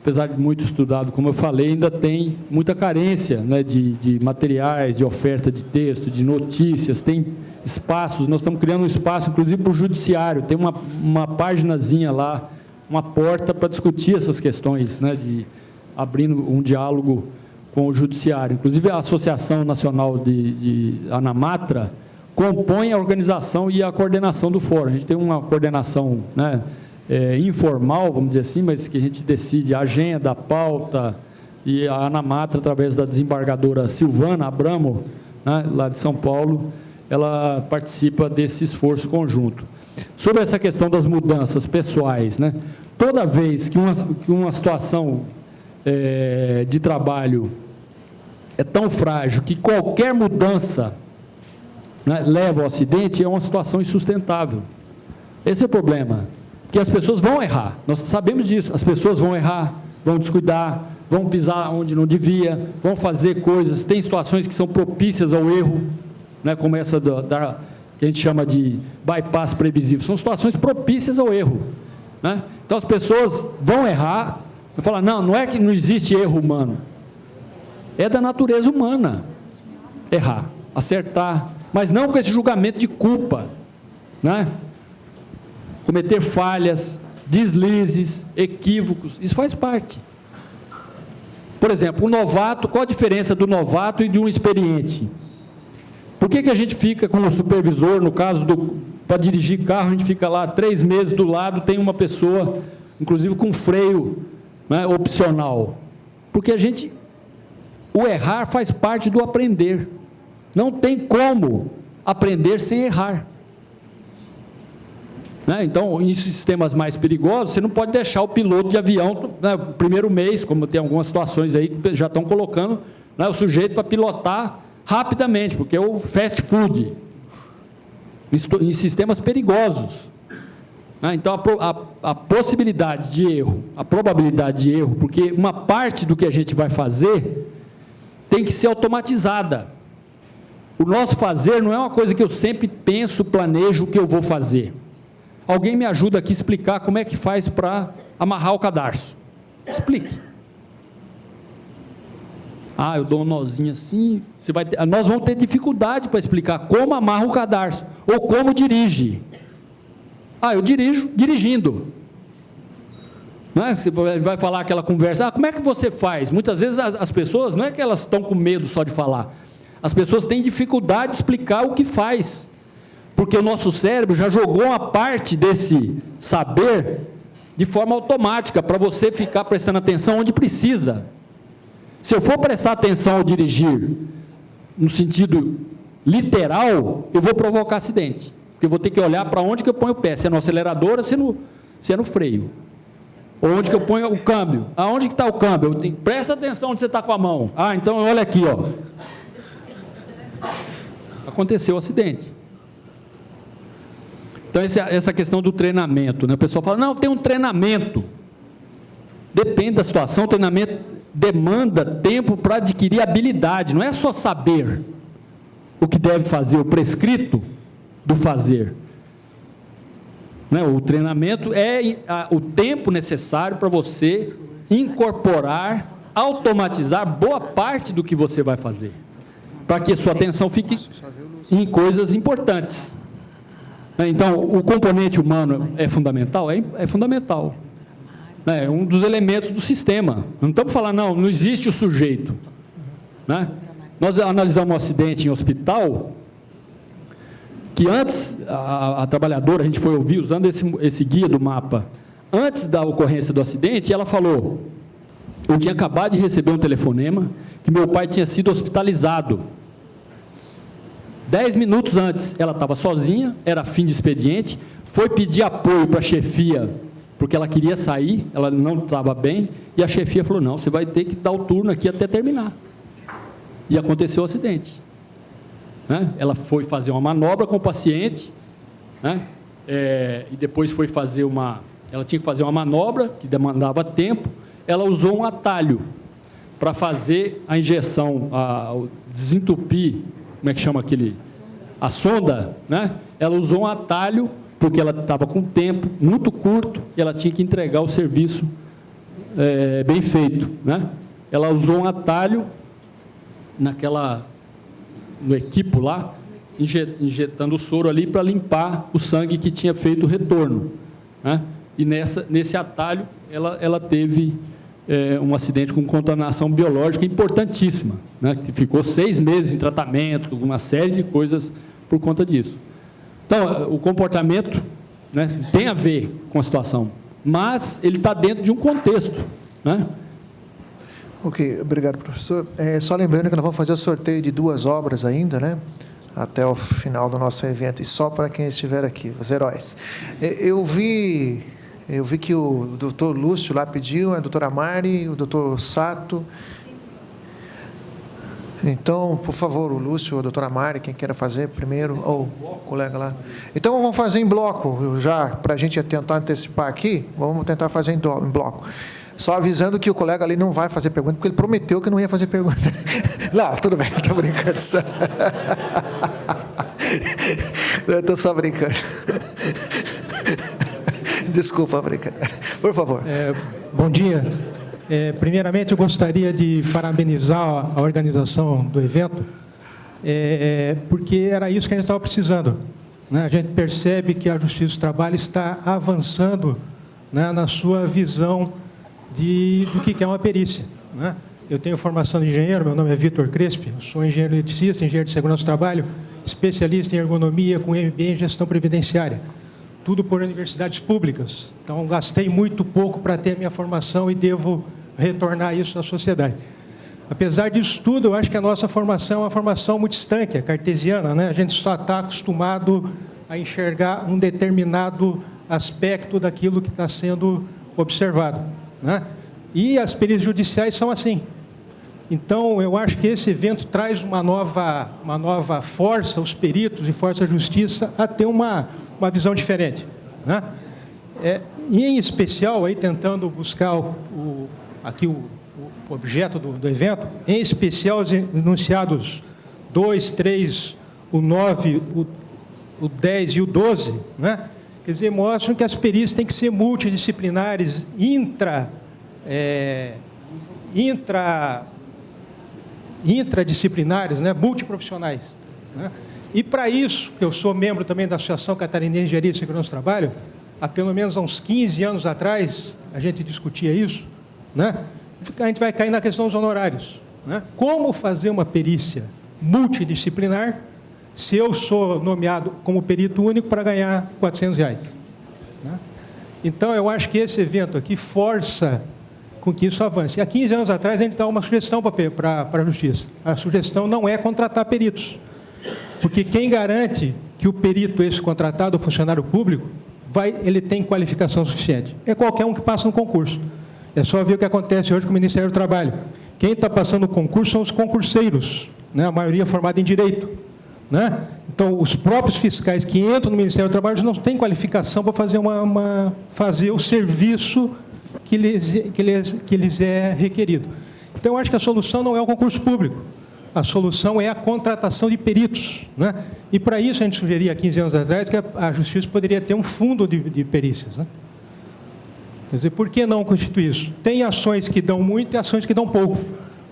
apesar de muito estudado, como eu falei, ainda tem muita carência, né, de materiais, de oferta de texto, de notícias, tem espaços, nós estamos criando um espaço, inclusive, para o judiciário, tem uma paginazinha lá, uma porta para discutir essas questões, né, abrindo um diálogo com o judiciário. Inclusive, a Associação Nacional de Anamatra compõe a organização e a coordenação do fórum. A gente tem uma coordenação, né, informal, vamos dizer assim, mas que a gente decide a agenda, a pauta, e a Anamatra, através da desembargadora Silvana Abramo, né, lá de São Paulo, ela participa desse esforço conjunto. Sobre essa questão das mudanças pessoais, né, toda vez que uma situação de trabalho é tão frágil que qualquer mudança, né, leva ao acidente, é uma situação insustentável. Esse é o problema. Que as pessoas vão errar, nós sabemos disso, as pessoas vão errar, vão descuidar, vão pisar onde não devia, vão fazer coisas, tem situações que são propícias ao erro, né, como essa que a gente chama de bypass previsível, são situações propícias ao erro, né? Então as pessoas vão errar, vão falar, não é que não existe erro humano, é da natureza humana errar, acertar, mas não com esse julgamento de culpa, né? Cometer falhas, deslizes, equívocos, isso faz parte. Por exemplo, o novato, qual a diferença do novato e de um experiente? Por que a gente fica com o supervisor, no caso, para dirigir carro, a gente fica lá 3 meses do lado, tem uma pessoa, inclusive com freio, né, opcional? Porque o errar faz parte do aprender. Não tem como aprender sem errar. Né? Então, em sistemas mais perigosos, você não pode deixar o piloto de avião, né, no primeiro mês, como tem algumas situações aí que já estão colocando, né, o sujeito para pilotar rapidamente, porque é o fast food, em sistemas perigosos. Então, a possibilidade de erro, a probabilidade de erro, porque uma parte do que a gente vai fazer tem que ser automatizada. O nosso fazer não é uma coisa que eu sempre penso, planejo o que eu vou fazer. Alguém me ajuda aqui a explicar como é que faz para amarrar o cadarço. Explique. Eu dou um nozinho assim, nós vamos ter dificuldade para explicar como amarra o cadarço, ou como dirige. Eu dirijo dirigindo. Não é? Você vai falar aquela conversa, como é que você faz? Muitas vezes as pessoas, não é que elas estão com medo só de falar, as pessoas têm dificuldade de explicar o que faz, porque o nosso cérebro já jogou uma parte desse saber de forma automática, para você ficar prestando atenção onde precisa. Se eu for prestar atenção ao dirigir, no sentido literal, eu vou provocar acidente, porque eu vou ter que olhar para onde que eu ponho o pé, se é no acelerador ou se é no freio, ou onde que eu ponho o câmbio, aonde que está o câmbio, presta atenção onde você está com a mão, então olha aqui, aconteceu o acidente. Então essa questão do treinamento, né? O pessoal fala, não, tem um treinamento, depende da situação, o treinamento demanda tempo para adquirir habilidade, não é só saber o que deve fazer, o prescrito do fazer. O treinamento é o tempo necessário para você incorporar, automatizar boa parte do que você vai fazer, para que a sua atenção fique em coisas importantes. Então, o componente humano é fundamental? É fundamental. É um dos elementos do sistema. Não estamos falando, não existe o sujeito. Nós analisamos um acidente em hospital, que antes, a trabalhadora, a gente foi ouvir, usando esse guia do mapa, antes da ocorrência do acidente, ela falou, eu tinha acabado de receber um telefonema, que meu pai tinha sido hospitalizado. 10 minutos antes, ela estava sozinha, era fim de expediente, foi pedir apoio para a chefia, porque ela queria sair, ela não estava bem, e a chefia falou, não, você vai ter que dar o turno aqui até terminar. E aconteceu o acidente. Ela foi fazer uma manobra com o paciente, e depois foi fazer ela tinha que fazer uma manobra, que demandava tempo, ela usou um atalho para fazer a injeção, desentupir, como é que chama a sonda, ela usou um atalho, porque ela estava com tempo muito curto, e ela tinha que entregar o serviço bem feito. Ela usou um atalho no equipo lá, injetando o soro ali para limpar o sangue que tinha feito o retorno. E nesse atalho, ela teve um acidente com contaminação biológica importantíssima, que ficou 6 meses em tratamento, uma série de coisas por conta disso. Então, o comportamento tem a ver com a situação, mas ele está dentro de um contexto. Ok, obrigado, professor. Só lembrando que nós vamos fazer o sorteio de 2 obras ainda, até o final do nosso evento, e só para quem estiver aqui, os heróis. Eu vi que o doutor Lúcio lá pediu, a doutora Mari, o doutor Sato. Então, por favor, o Lúcio, a doutora Mari, quem queira fazer primeiro, ou o colega lá. Então, vamos fazer em bloco, já, para a gente tentar antecipar aqui, vamos tentar fazer em bloco. Só avisando que o colega ali não vai fazer pergunta, porque ele prometeu que não ia fazer pergunta. Não, tudo bem, estou brincando só. Estou só brincando. Desculpa, brincadeira. Por favor. Bom dia. Primeiramente, eu gostaria de parabenizar a organização do evento, porque era isso que a gente estava precisando. A gente percebe que a Justiça do Trabalho está avançando na sua visão do que é uma perícia. Eu tenho formação de engenheiro, meu nome é Vitor Crespi, eu sou engenheiro eletricista, engenheiro de segurança do trabalho, especialista em ergonomia com MBA em gestão previdenciária. Tudo por universidades públicas. Então, gastei muito pouco para ter a minha formação e devo retornar isso à sociedade. Apesar disso tudo, eu acho que a nossa formação é uma formação muito estanque, é cartesiana, A gente só está acostumado a enxergar um determinado aspecto daquilo que está sendo observado, E as perícias judiciais são assim. Então, eu acho que esse evento traz uma nova força, os peritos e força da justiça, a ter uma visão diferente. E, em especial, aí, tentando buscar aqui o objeto do evento, em especial os enunciados 2, 3, o 9, o 10 e o 12, né? Quer dizer, mostram que as perícias têm que ser multidisciplinares, intradisciplinares, né? Multiprofissionais, né? E, para isso, eu sou membro também da Associação Catarinense de Engenharia e Segurança do Trabalho, há pelo menos uns 15 anos atrás, a gente discutia isso, né? A gente vai cair na questão dos honorários, né? Como fazer uma perícia multidisciplinar se eu sou nomeado como perito único para ganhar R$400, né? Então, eu acho que esse evento aqui força com que isso avance. Há 15 anos atrás, a gente dá uma sugestão para a Justiça. A sugestão não é contratar peritos, porque quem garante que o perito, esse contratado, o funcionário público, ele tem qualificação suficiente? É qualquer um que passa no concurso. É só ver o que acontece hoje com o Ministério do Trabalho. Quem está passando o concurso são os concurseiros, né? A maioria formada em Direito, né? Então, os próprios fiscais que entram no Ministério do Trabalho não têm qualificação para fazer, fazer o serviço que lhes é requerido. Então, eu acho que a solução não é o concurso público. A solução é a contratação de peritos, né? E, para isso, a gente sugeria há 15 anos atrás que a Justiça poderia ter um fundo de perícias, né? Quer dizer, por que não constituir isso? Tem ações que dão muito e ações que dão pouco.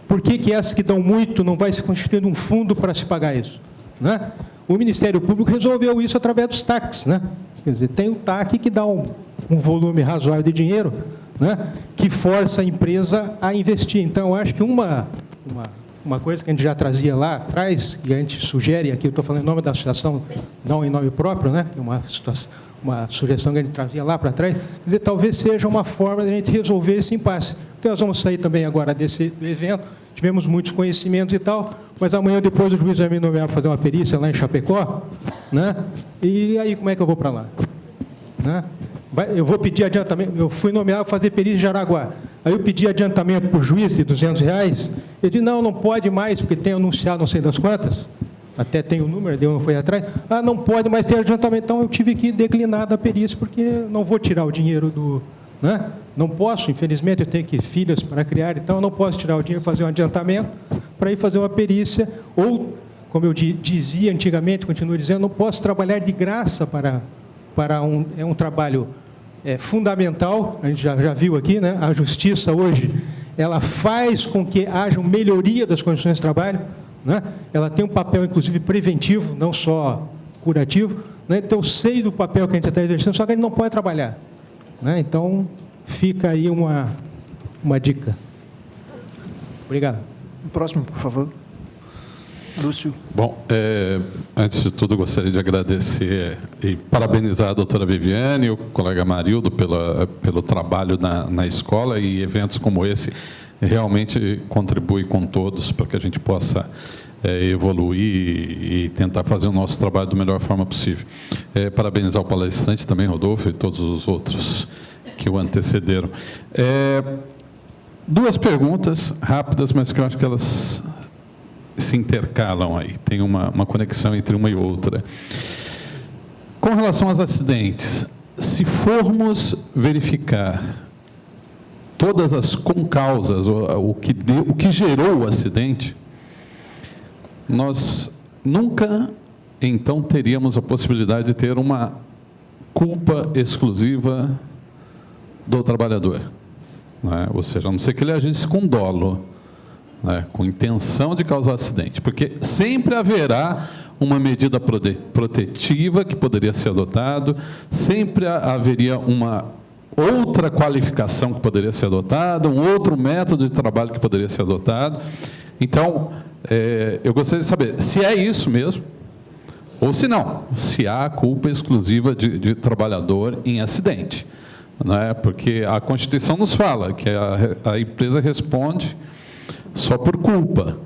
Por que essas que dão muito não vai se constituindo um fundo para se pagar isso, né? O Ministério Público resolveu isso através dos TACs, né? Quer dizer, tem o TAC que dá um volume razoável de dinheiro, né? Que força a empresa a investir. Então, eu acho que uma coisa que a gente já trazia lá atrás, e a gente sugere, aqui eu estou falando em nome da associação, não em nome próprio, né? Que é uma sugestão que a gente trazia lá para trás, quer dizer, talvez seja uma forma de a gente resolver esse impasse. Porque nós vamos sair também agora do evento, tivemos muitos conhecimentos e tal, mas amanhã depois o juiz vai me nomear para fazer uma perícia lá em Chapecó, né? E aí como é que eu vou para lá, né? Eu vou pedir adiantamento, eu fui nomeado para fazer perícia em Jaraguá, aí eu pedi adiantamento para o juiz de R$200, ele disse, não pode mais, porque tem anunciado não sei das quantas, até tem o número, eu não fui atrás, não pode mais ter adiantamento, então eu tive que declinar da perícia, porque não vou tirar o dinheiro do... né? Não posso, infelizmente, eu tenho filhas para criar, então eu não posso tirar o dinheiro, fazer um adiantamento para ir fazer uma perícia, ou, como eu dizia antigamente, continuo dizendo, não posso trabalhar de graça para um trabalho fundamental, a gente já viu aqui, né? A Justiça hoje, ela faz com que haja uma melhoria das condições de trabalho, né? Ela tem um papel, inclusive, preventivo, não só curativo, né? Então, eu sei do papel que a gente está exercendo, só que a gente não pode trabalhar, né? Então, fica aí uma dica. Obrigado. O próximo, por favor. Lúcio. Bom, antes de tudo, gostaria de agradecer e parabenizar a doutora Viviane e o colega Marildo pelo trabalho na escola, e eventos como esse realmente contribuem com todos para que a gente possa evoluir e tentar fazer o nosso trabalho da melhor forma possível. Parabenizar o palestrante também, Rodolfo, e todos os outros que o antecederam. Duas perguntas rápidas, mas que eu acho que elas se intercalam aí, tem uma conexão entre uma e outra. Com relação aos acidentes, se formos verificar todas as concausas, o que gerou o acidente, nós nunca, então, teríamos a possibilidade de ter uma culpa exclusiva do trabalhador, né? Ou seja, a não ser que ele agisse com dolo, né, com intenção de causar acidente, porque sempre haverá uma medida protetiva que poderia ser adotado, sempre haveria uma outra qualificação que poderia ser adotada, um outro método de trabalho que poderia ser adotado. Então, eu gostaria de saber se é isso mesmo, ou se não, se há culpa exclusiva de trabalhador em acidente, né? Porque a Constituição nos fala que a empresa responde só por culpa.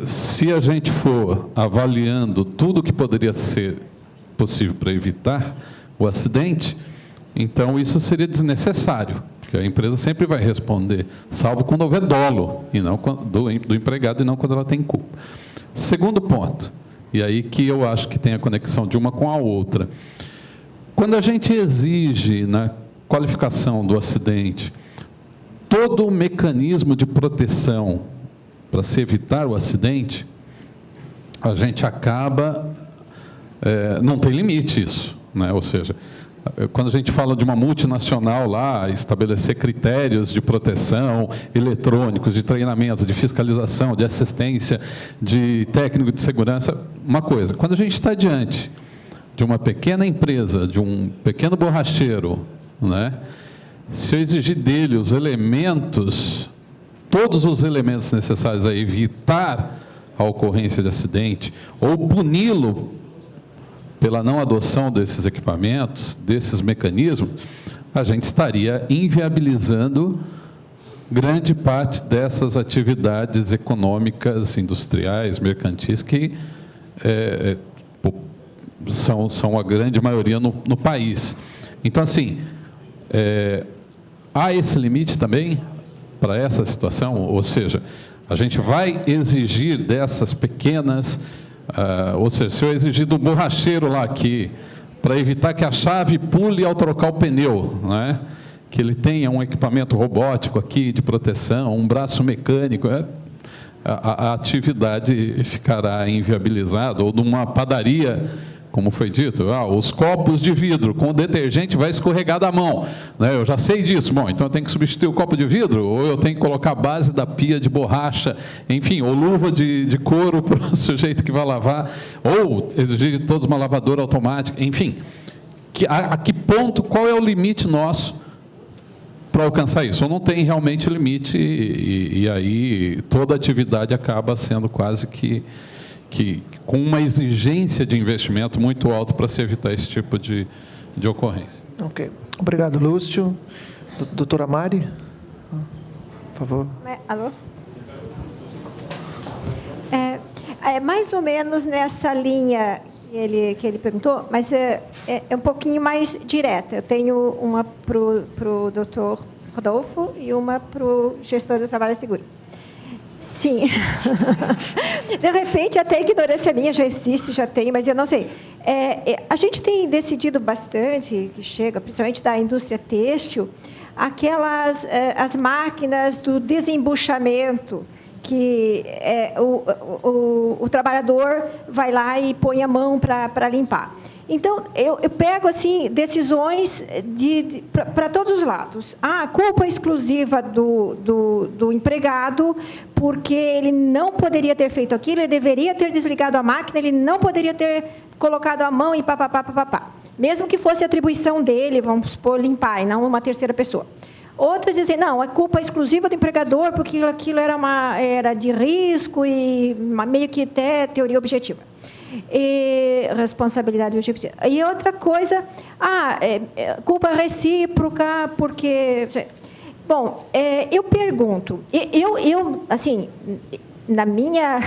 Se a gente for avaliando tudo que poderia ser possível para evitar o acidente, então isso seria desnecessário, porque a empresa sempre vai responder, salvo quando houver dolo e não do empregado, e não quando ela tem culpa. Segundo ponto, e aí que eu acho que tem a conexão de uma com a outra. Quando a gente exige na qualificação do acidente todo o mecanismo de proteção para se evitar o acidente, a gente acaba... não tem limite isso, né? Ou seja, quando a gente fala de uma multinacional lá, estabelecer critérios de proteção eletrônicos, de treinamento, de fiscalização, de assistência, de técnico de segurança, uma coisa. Quando a gente está diante de uma pequena empresa, de um pequeno borracheiro, né? Se eu exigir dele os elementos, todos os elementos necessários a evitar a ocorrência de acidente, ou puni-lo pela não adoção desses equipamentos, desses mecanismos, a gente estaria inviabilizando grande parte dessas atividades econômicas, industriais, mercantis, que são a grande maioria no país. Então, assim, há esse limite também para essa situação? Ou seja, a gente vai exigir dessas pequenas... ou seja, se eu exigir do borracheiro lá aqui, para evitar que a chave pule ao trocar o pneu, né? Que ele tenha um equipamento robótico aqui de proteção, um braço mecânico, a atividade ficará inviabilizada. Ou numa padaria, como foi dito, os copos de vidro com o detergente vai escorregar da mão, né? Eu já sei disso. Bom, então eu tenho que substituir o copo de vidro, ou eu tenho que colocar a base da pia de borracha, enfim, ou luva de couro para o sujeito que vai lavar, ou exigir de todos uma lavadora automática, enfim. A que ponto, qual é o limite nosso para alcançar isso? Ou não tem realmente limite, e aí toda atividade acaba sendo quase que com uma exigência de investimento muito alto para se evitar esse tipo de ocorrência. Ok. Obrigado, Lúcio. Doutora Mari, por favor. Alô? Mais ou menos nessa linha que ele perguntou, mas é um pouquinho mais direta. Eu tenho uma para o doutor Rodolfo e uma para o gestor do trabalho seguro. Sim. De repente, até a ignorância minha já existe, já tem, mas eu não sei. A gente tem decidido bastante, que chega, principalmente da indústria têxtil, as máquinas do desembuchamento, que o trabalhador vai lá e põe a mão para limpar. Então, eu pego assim, decisões para todos os lados. Culpa exclusiva do empregado, porque ele não poderia ter feito aquilo, ele deveria ter desligado a máquina, ele não poderia ter colocado a mão e papapá. Mesmo que fosse atribuição dele, vamos supor, limpar, e não uma terceira pessoa. Outras dizem, não, é culpa exclusiva do empregador, porque aquilo era de risco e meio que até teoria objetiva. E responsabilidade objetiva. E outra coisa, culpa recíproca, porque... Bom, eu pergunto, assim, na minha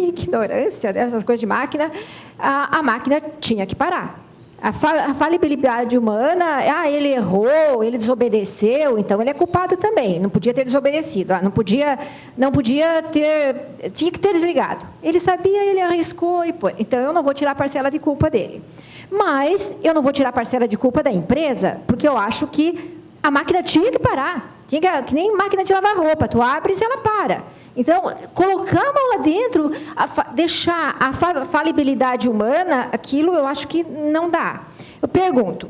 ignorância dessas coisas de máquina, a máquina tinha que parar. A falibilidade humana, ele errou, ele desobedeceu, então ele é culpado também. Não podia ter desobedecido, não podia ter, tinha que ter desligado. Ele sabia, ele arriscou, então eu não vou tirar a parcela de culpa dele. Mas eu não vou tirar a parcela de culpa da empresa, porque eu acho que a máquina tinha que parar. Que nem máquina de lavar roupa, tu abres e ela para. Então, colocar a mão lá dentro, deixar a falibilidade humana, aquilo eu acho que não dá. Eu pergunto,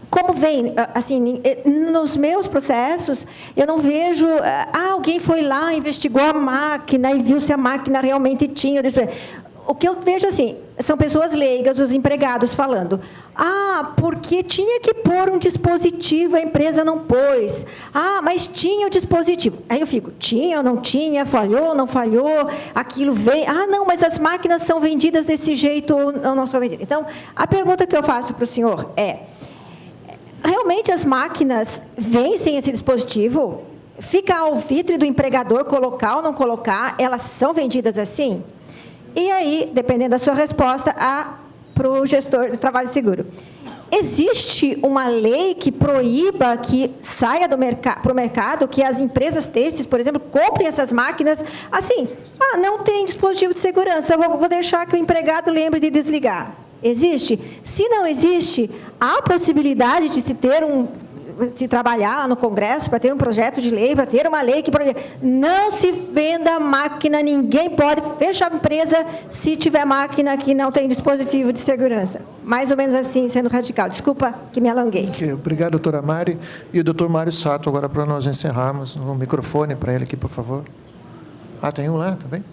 como vem, assim, nos meus processos, eu não vejo, alguém foi lá, investigou a máquina e viu se a máquina realmente tinha... O que eu vejo, assim, são pessoas leigas, os empregados falando, porque tinha que pôr um dispositivo, a empresa não pôs. Mas tinha o dispositivo. Aí eu fico, tinha ou não tinha, falhou, não falhou, aquilo veio. Não, mas as máquinas são vendidas desse jeito ou não são vendidas. Então, a pergunta que eu faço para o senhor realmente as máquinas vencem esse dispositivo? Fica ao vitre do empregador colocar ou não colocar? Elas são vendidas assim? E aí, dependendo da sua resposta, para o gestor de trabalho seguro. Existe uma lei que proíba que saia para o mercado, que as empresas têxteis, por exemplo, comprem essas máquinas, assim, não tem dispositivo de segurança, vou deixar que o empregado lembre de desligar. Existe? Se não existe, há possibilidade de se trabalhar lá no Congresso para ter um projeto de lei, para ter uma lei que não se venda máquina, ninguém pode fechar a empresa se tiver máquina que não tem dispositivo de segurança. Mais ou menos assim, sendo radical. Desculpa que me alonguei. Ok, obrigado, doutora Mari. E o doutor Mário Sato, agora para nós encerrarmos. Um microfone para ele aqui, por favor. Tem um lá também?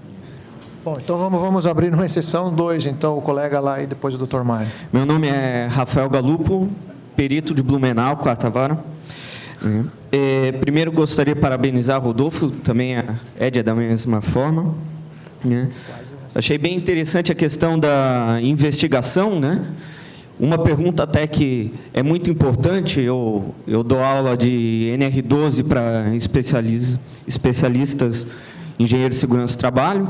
Bom, então vamos abrir uma exceção 2, então o colega lá e depois o doutor Mário. Meu nome é Rafael Galupo, perito de Blumenau, quarta vara. Primeiro gostaria de parabenizar o Rodolfo, também a Édia da mesma forma. Achei bem interessante a questão da investigação, né? Uma pergunta até que é muito importante, eu dou aula de NR12 para especialistas em engenheiro de segurança do trabalho,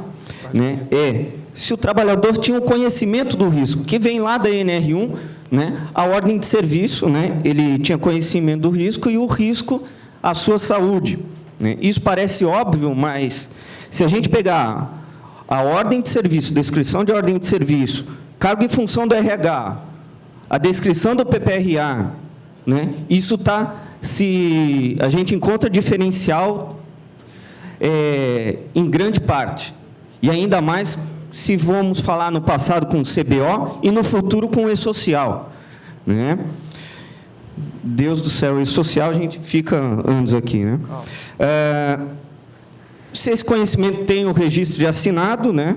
né? Se o trabalhador tinha um conhecimento do risco, que vem lá da NR1, né? A ordem de serviço, né? Ele tinha conhecimento do risco e o risco à sua saúde, né? Isso parece óbvio, mas se a gente pegar a ordem de serviço, descrição de ordem de serviço, cargo e função do RH, a descrição do PPRA, né? Isso se a gente encontra diferencial em grande parte, e ainda mais se vamos falar no passado com o CBO e no futuro com o E-Social, né? Deus do céu, E-Social, a gente fica anos aqui, né? Se esse conhecimento tem o registro de assinado, né?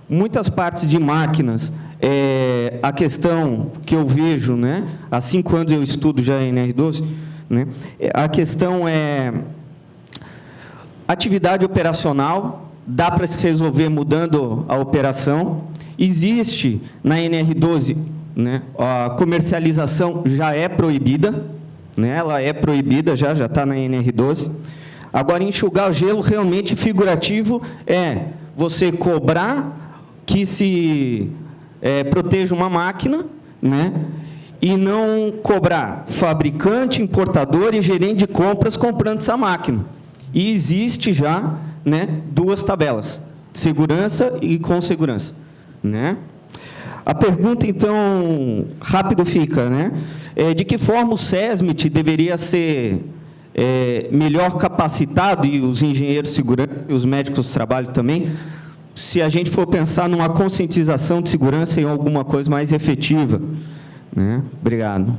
Muitas partes de máquinas, a questão que eu vejo, né? Há 5 anos eu estudo já em NR12, né? A questão é atividade operacional, dá para se resolver mudando a operação. Existe na NR12, né, a comercialização já é proibida, né, ela é proibida, já está na NR12. Agora, enxugar o gelo realmente figurativo é você cobrar que se proteja uma máquina, né, e não cobrar fabricante, importador e gerente de compras comprando essa máquina. E existe já, né, 2 tabelas, segurança e com segurança, né? A pergunta, então, rápido fica, né? De que forma o SESMIT deveria ser melhor capacitado, e os engenheiros de segurança, e os médicos do trabalho também, se a gente for pensar numa conscientização de segurança em alguma coisa mais efetiva, né? Obrigado.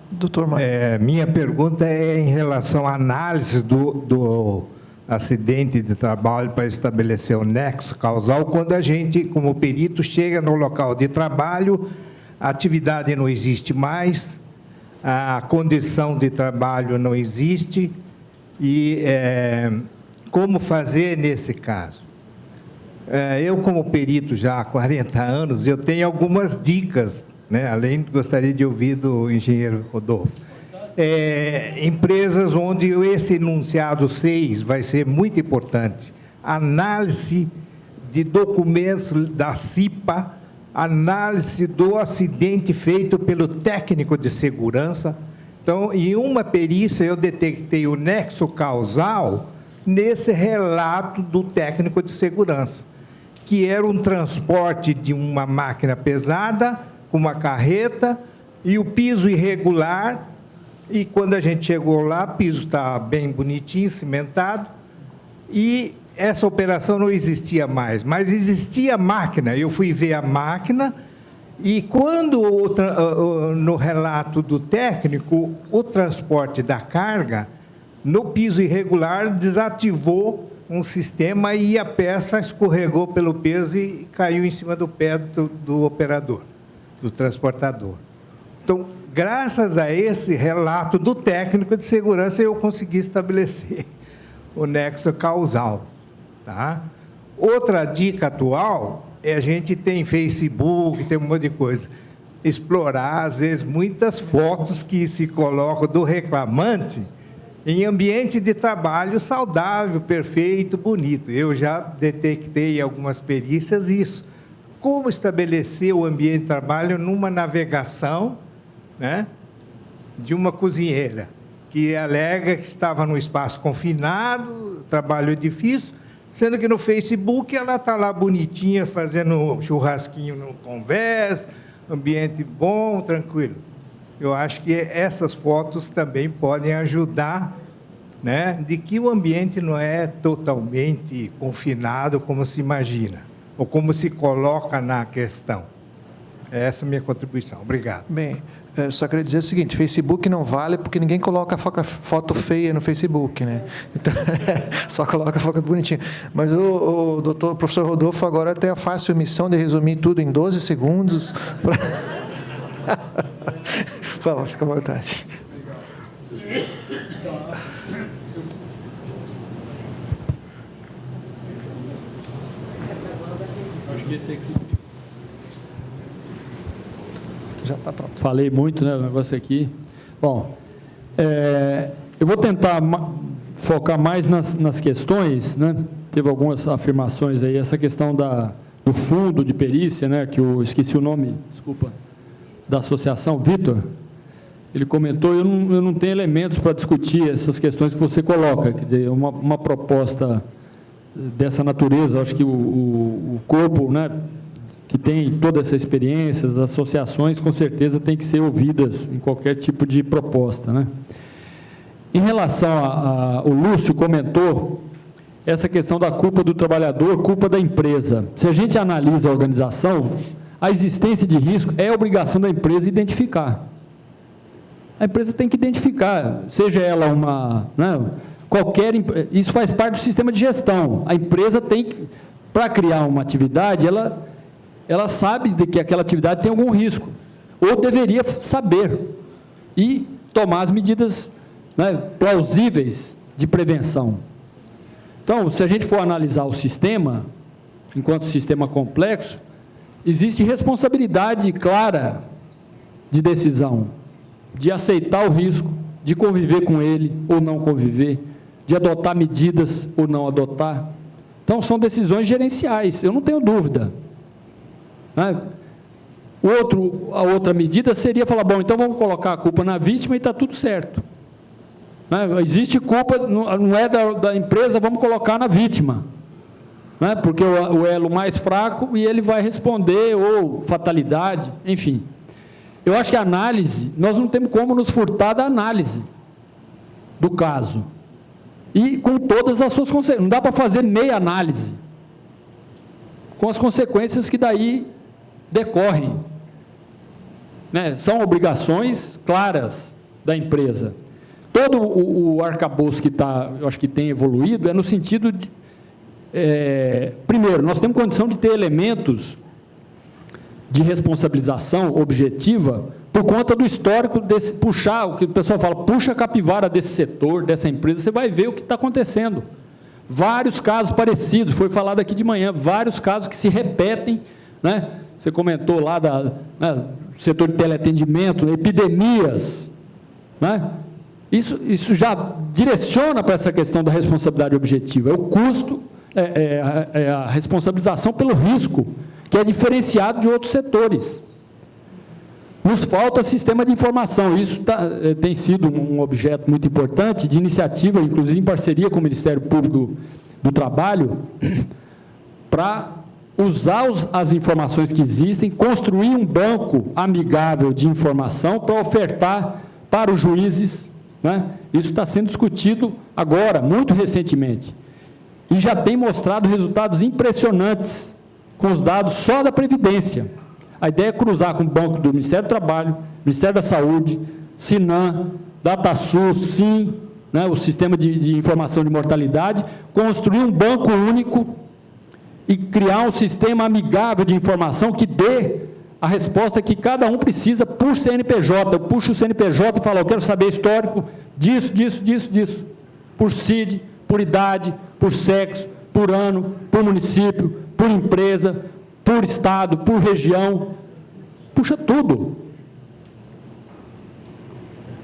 Doutor Mário. Minha pergunta é em relação à análise do acidente de trabalho para estabelecer o nexo causal. Quando a gente, como perito, chega no local de trabalho, a atividade não existe mais, a condição de trabalho não existe, e como fazer nesse caso? Eu, como perito já há 40 anos, eu tenho algumas dicas, né? Além, gostaria de ouvir do engenheiro Rodolfo. Empresas onde esse enunciado 6 vai ser muito importante. Análise de documentos da CIPA, análise do acidente feito pelo técnico de segurança. Então, em uma perícia, eu detectei o nexo causal nesse relato do técnico de segurança, que era um transporte de uma máquina pesada, com uma carreta, e o piso irregular. E quando a gente chegou lá, o piso estava bem bonitinho, cimentado, e essa operação não existia mais, mas existia a máquina. Eu fui ver a máquina, e quando, no relato do técnico, o transporte da carga, no piso irregular, desativou um sistema e a peça escorregou pelo peso e caiu em cima do pé do operador, do transportador. Então, graças a esse relato do técnico de segurança, eu consegui estabelecer o nexo causal. Tá? Outra dica atual a gente tem Facebook, tem um monte de coisa. Explorar, às vezes, muitas fotos que se colocam do reclamante em ambiente de trabalho saudável, perfeito, bonito. Eu já detectei em algumas perícias isso. Como estabelecer o ambiente de trabalho numa navegação, né, de uma cozinheira, que alega que estava num espaço confinado, trabalho difícil, Sendo que no Facebook ela está lá bonitinha, fazendo churrasquinho no conversa, ambiente bom, tranquilo. Eu acho que essas fotos também podem ajudar, né, de que o ambiente não é totalmente confinado como se imagina, ou como se coloca na questão. Essa é a minha contribuição. Obrigado. Bem, eu só queria dizer o seguinte, Facebook não vale porque ninguém coloca foto feia no Facebook, né? Então, só coloca foto bonitinha. Mas o professor Rodolfo agora tem a fácil missão de resumir tudo em 12 segundos. Por favor, fica à vontade. Acho que esse aqui... Já está pronto. Falei muito, né, o negócio aqui. Bom, eu vou tentar focar mais nas questões, né? Teve algumas afirmações aí, essa questão do fundo de perícia, né, que eu esqueci o nome, desculpa, da associação, Vitor, ele comentou, eu não tenho elementos para discutir essas questões que você coloca, quer dizer, uma proposta dessa natureza, eu acho que o corpo, né, que tem toda essa experiência, as associações, com certeza, têm que ser ouvidas em qualquer tipo de proposta, né? Em relação o Lúcio comentou essa questão da culpa do trabalhador, culpa da empresa. Se a gente analisa a organização, a existência de risco é obrigação da empresa identificar. A empresa tem que identificar, seja ela isso faz parte do sistema de gestão. A empresa tem, para criar uma atividade, ela sabe de que aquela atividade tem algum risco, ou deveria saber, e tomar as medidas, né, plausíveis de prevenção. Então, se a gente for analisar o sistema, enquanto sistema complexo, existe responsabilidade clara de decisão, de aceitar o risco, de conviver com ele ou não conviver, de adotar medidas ou não adotar. Então, são decisões gerenciais, eu não tenho dúvida. A outra medida seria falar, bom, então vamos colocar a culpa na vítima e está tudo certo. Existe culpa, não é da empresa, vamos colocar na vítima. Porque o elo mais fraco e ele vai responder, ou fatalidade, enfim. Eu acho que a análise, nós não temos como nos furtar da análise do caso. E com todas as suas consequências, não dá para fazer meia análise, com as consequências que daí decorrem, né? São obrigações claras da empresa. Todo o arcabouço que eu acho que tem evoluído, é no sentido de, primeiro, nós temos condição de ter elementos de responsabilização objetiva por conta do histórico desse, puxar, o que o pessoal fala, puxa a capivara desse setor, dessa empresa, você vai ver o que está acontecendo. Vários casos parecidos, foi falado aqui de manhã, vários casos que se repetem, né? Você comentou lá do setor de teleatendimento, epidemias, né? Isso já direciona para essa questão da responsabilidade objetiva, é o custo, a responsabilização pelo risco, que é diferenciado de outros setores. Nos falta sistema de informação, isso tem sido um objeto muito importante de iniciativa, inclusive em parceria com o Ministério Público do Trabalho, para usar as informações que existem, construir um banco amigável de informação para ofertar para os juízes, né? Isso está sendo discutido agora, muito recentemente, e já tem mostrado resultados impressionantes com os dados só da Previdência. A ideia é cruzar com o banco do Ministério do Trabalho, Ministério da Saúde, Sinan, DataSul, SIM, né, o Sistema de Informação de Mortalidade, construir um banco único e criar um sistema amigável de informação que dê a resposta que cada um precisa por CNPJ. Eu puxo o CNPJ e falo, eu quero saber histórico disso, por CID, por idade, por sexo, por ano, por município, por empresa, por estado, por região, puxa tudo.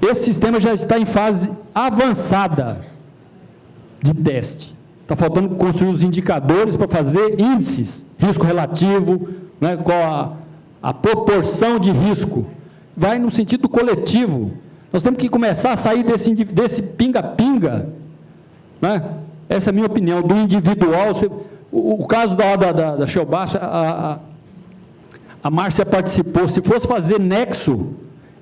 Esse sistema já está em fase avançada de teste. Está faltando construir os indicadores para fazer índices, risco relativo, né, qual a proporção de risco. Vai no sentido coletivo. Nós temos que começar a sair desse pinga-pinga, né, Essa é a minha opinião. Do individual, o caso da Shell Basf, a Márcia participou. Se fosse fazer nexo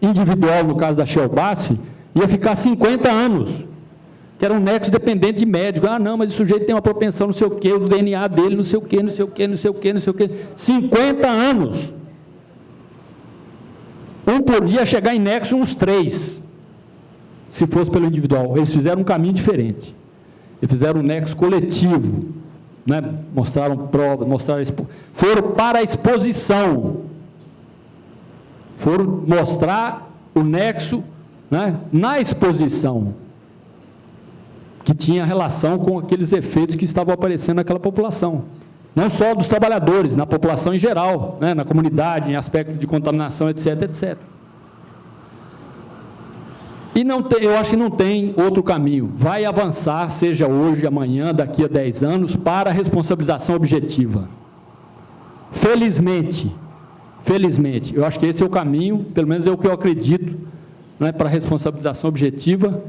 individual no caso da Shell Basf, ia ficar 50 anos, que era um nexo dependente de médico. Ah, não, mas o sujeito tem uma propensão, não sei o quê, o DNA dele, não sei o quê, não sei o quê, não sei o quê, não sei o quê. 50 anos. Ia chegar em nexo uns 3, se fosse pelo individual. Eles fizeram um caminho diferente. Eles fizeram um nexo coletivo, né? Mostraram provas, foram para a exposição, foram mostrar o nexo, né, na exposição, que tinha relação com aqueles efeitos que estavam aparecendo naquela população. Não só dos trabalhadores, na população em geral, né, na comunidade, em aspecto de contaminação, etc., etc. E eu acho que não tem outro caminho. Vai avançar, seja hoje, amanhã, daqui a 10 anos, para a responsabilização objetiva. Felizmente, eu acho que esse é o caminho, pelo menos é o que eu acredito, né, para a responsabilização objetiva,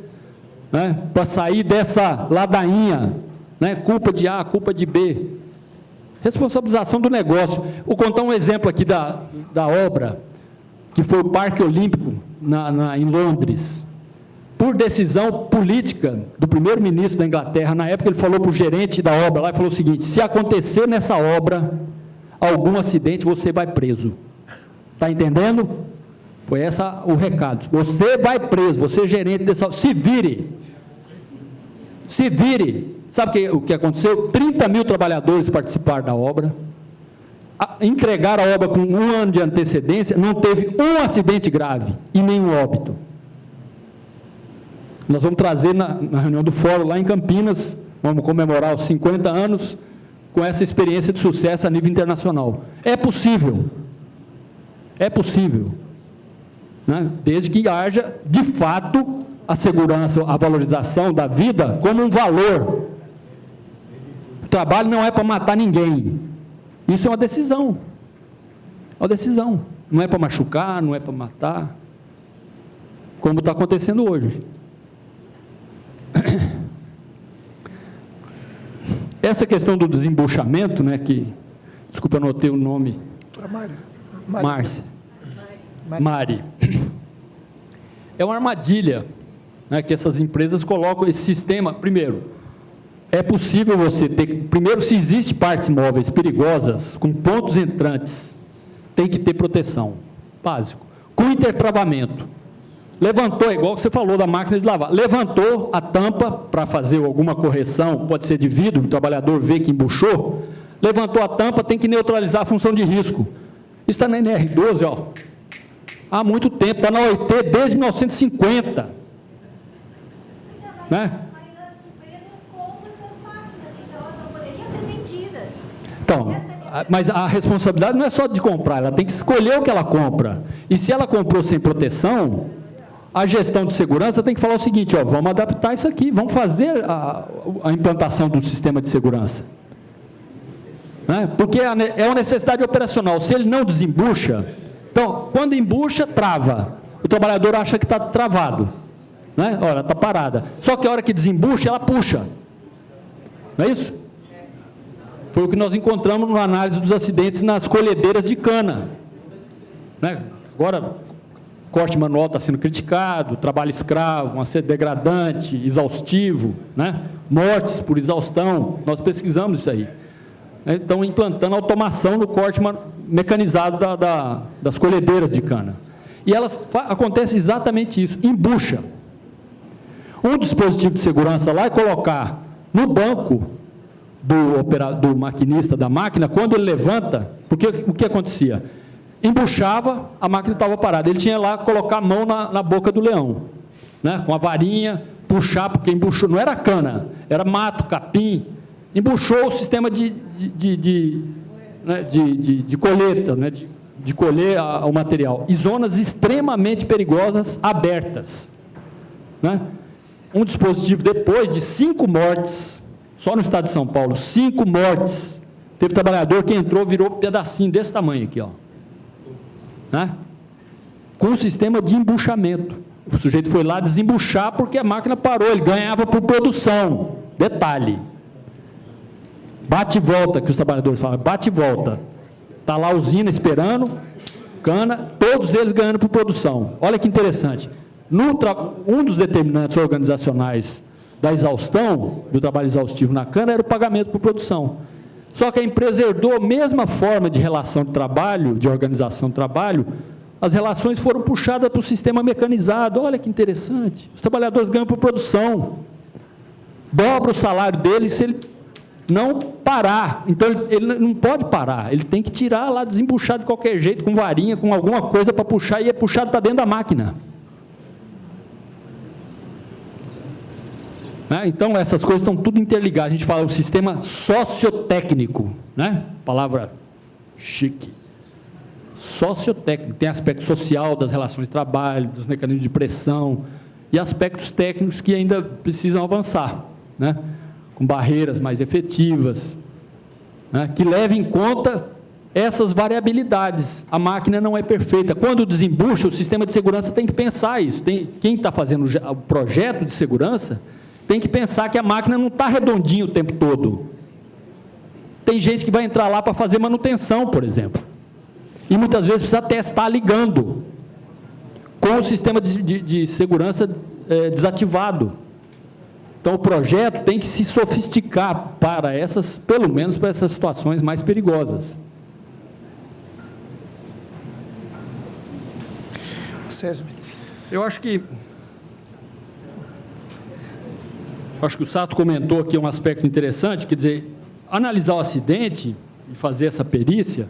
né, para sair dessa ladainha, né, culpa de A, culpa de B. Responsabilização do negócio. Vou contar um exemplo aqui da obra, que foi o Parque Olímpico, em Londres. Por decisão política do primeiro-ministro da Inglaterra, na época ele falou para o gerente da obra lá, e falou o seguinte: se acontecer nessa obra algum acidente, você vai preso. Está entendendo? Foi esse o recado. Você vai preso, você é gerente dessa obra. Se vire. Se vire. Sabe o que aconteceu? 30 mil trabalhadores participaram da obra, entregaram a obra com 1 ano de antecedência, não teve um acidente grave e nenhum óbito. Nós vamos trazer na reunião do fórum lá em Campinas, vamos comemorar os 50 anos com essa experiência de sucesso a nível internacional. É possível, né? Desde que haja, de fato, a segurança, a valorização da vida como um valor. O trabalho não é para matar ninguém. Isso é uma decisão. Não é para machucar, não é para matar, como está acontecendo hoje. Essa questão do desembuchamento, né, desculpa, anotei o nome. Márcia. Mari. É uma armadilha, né, que essas empresas colocam esse sistema. Primeiro, é possível você ter... Primeiro, se existe partes móveis perigosas, com pontos entrantes, tem que ter proteção. Básico. Com intertravamento. Levantou, igual você falou da máquina de lavar, levantou a tampa para fazer alguma correção, pode ser de vidro, o trabalhador vê que embuchou, levantou a tampa, tem que neutralizar a função de risco. Isso está na NR12, ó, há muito tempo, está na OIT desde 1950. Né? Mas as empresas compram essas máquinas, então elas não poderiam ser vendidas. Então, mas a responsabilidade não é só de comprar, ela tem que escolher o que ela compra. E se ela comprou sem proteção, a gestão de segurança tem que falar o seguinte: ó, vamos adaptar isso aqui, vamos fazer a implantação do sistema de segurança. Né? Porque é uma necessidade operacional. Se ele não desembucha, então, quando embucha, trava. O trabalhador acha que está travado. Né? Olha, está parada. Só que a hora que desembucha, ela puxa. Não é isso? Foi o que nós encontramos na análise dos acidentes nas colhedeiras de cana. Né? Agora, corte manual está sendo criticado, trabalho escravo, um assédio degradante, exaustivo, né? Mortes por exaustão, nós pesquisamos isso aí. Estão implantando automação no corte mecanizado das colhedeiras de cana. E acontece exatamente isso, embucha. Um dispositivo de segurança lá é colocar no banco do maquinista da máquina, quando ele levanta, porque o que acontecia? Embuchava, a máquina estava parada. Ele tinha lá colocar a mão na boca do leão, né? Com a varinha, puxar, porque embuchou, não era cana, era mato, capim, embuchou o sistema de colheita, né? de colher o material. E zonas extremamente perigosas, abertas. Né? Um dispositivo, depois de 5 mortes, só no estado de São Paulo, 5 mortes, teve trabalhador que entrou, virou um pedacinho desse tamanho aqui, ó. Né? Com um sistema de embuchamento. O sujeito foi lá desembuchar porque a máquina parou, ele ganhava por produção. Detalhe. Bate e volta, que os trabalhadores falam, bate e volta. Está lá a usina esperando, cana, todos eles ganhando por produção. Olha que interessante. Um dos determinantes organizacionais da exaustão, do trabalho exaustivo na cana, era o pagamento por produção. Só que a empresa herdou a mesma forma de relação de trabalho, de organização de trabalho, as relações foram puxadas para o sistema mecanizado. Olha que interessante. Os trabalhadores ganham por produção. Dobra o salário deles se ele não parar. Então, ele não pode parar. Ele tem que tirar lá, desembuchar de qualquer jeito, com varinha, com alguma coisa para puxar, e é puxado para dentro da máquina. Né? Então, essas coisas estão tudo interligadas. A gente fala o sistema sociotécnico, né? Palavra chique. Sociotécnico. Tem aspecto social das relações de trabalho, dos mecanismos de pressão, e aspectos técnicos que ainda precisam avançar, né? Com barreiras mais efetivas, né? Que levem em conta essas variabilidades. A máquina não é perfeita. Quando desembucha, o sistema de segurança tem que pensar isso. Quem está fazendo o projeto de segurança tem que pensar que a máquina não está redondinha o tempo todo. Tem gente que vai entrar lá para fazer manutenção, por exemplo. E muitas vezes precisa testar ligando, com o sistema de segurança desativado. Então, o projeto tem que se sofisticar para essas, pelo menos para essas situações mais perigosas. Sérgio. Eu acho que o Sato comentou aqui um aspecto interessante, quer dizer, analisar o acidente e fazer essa perícia,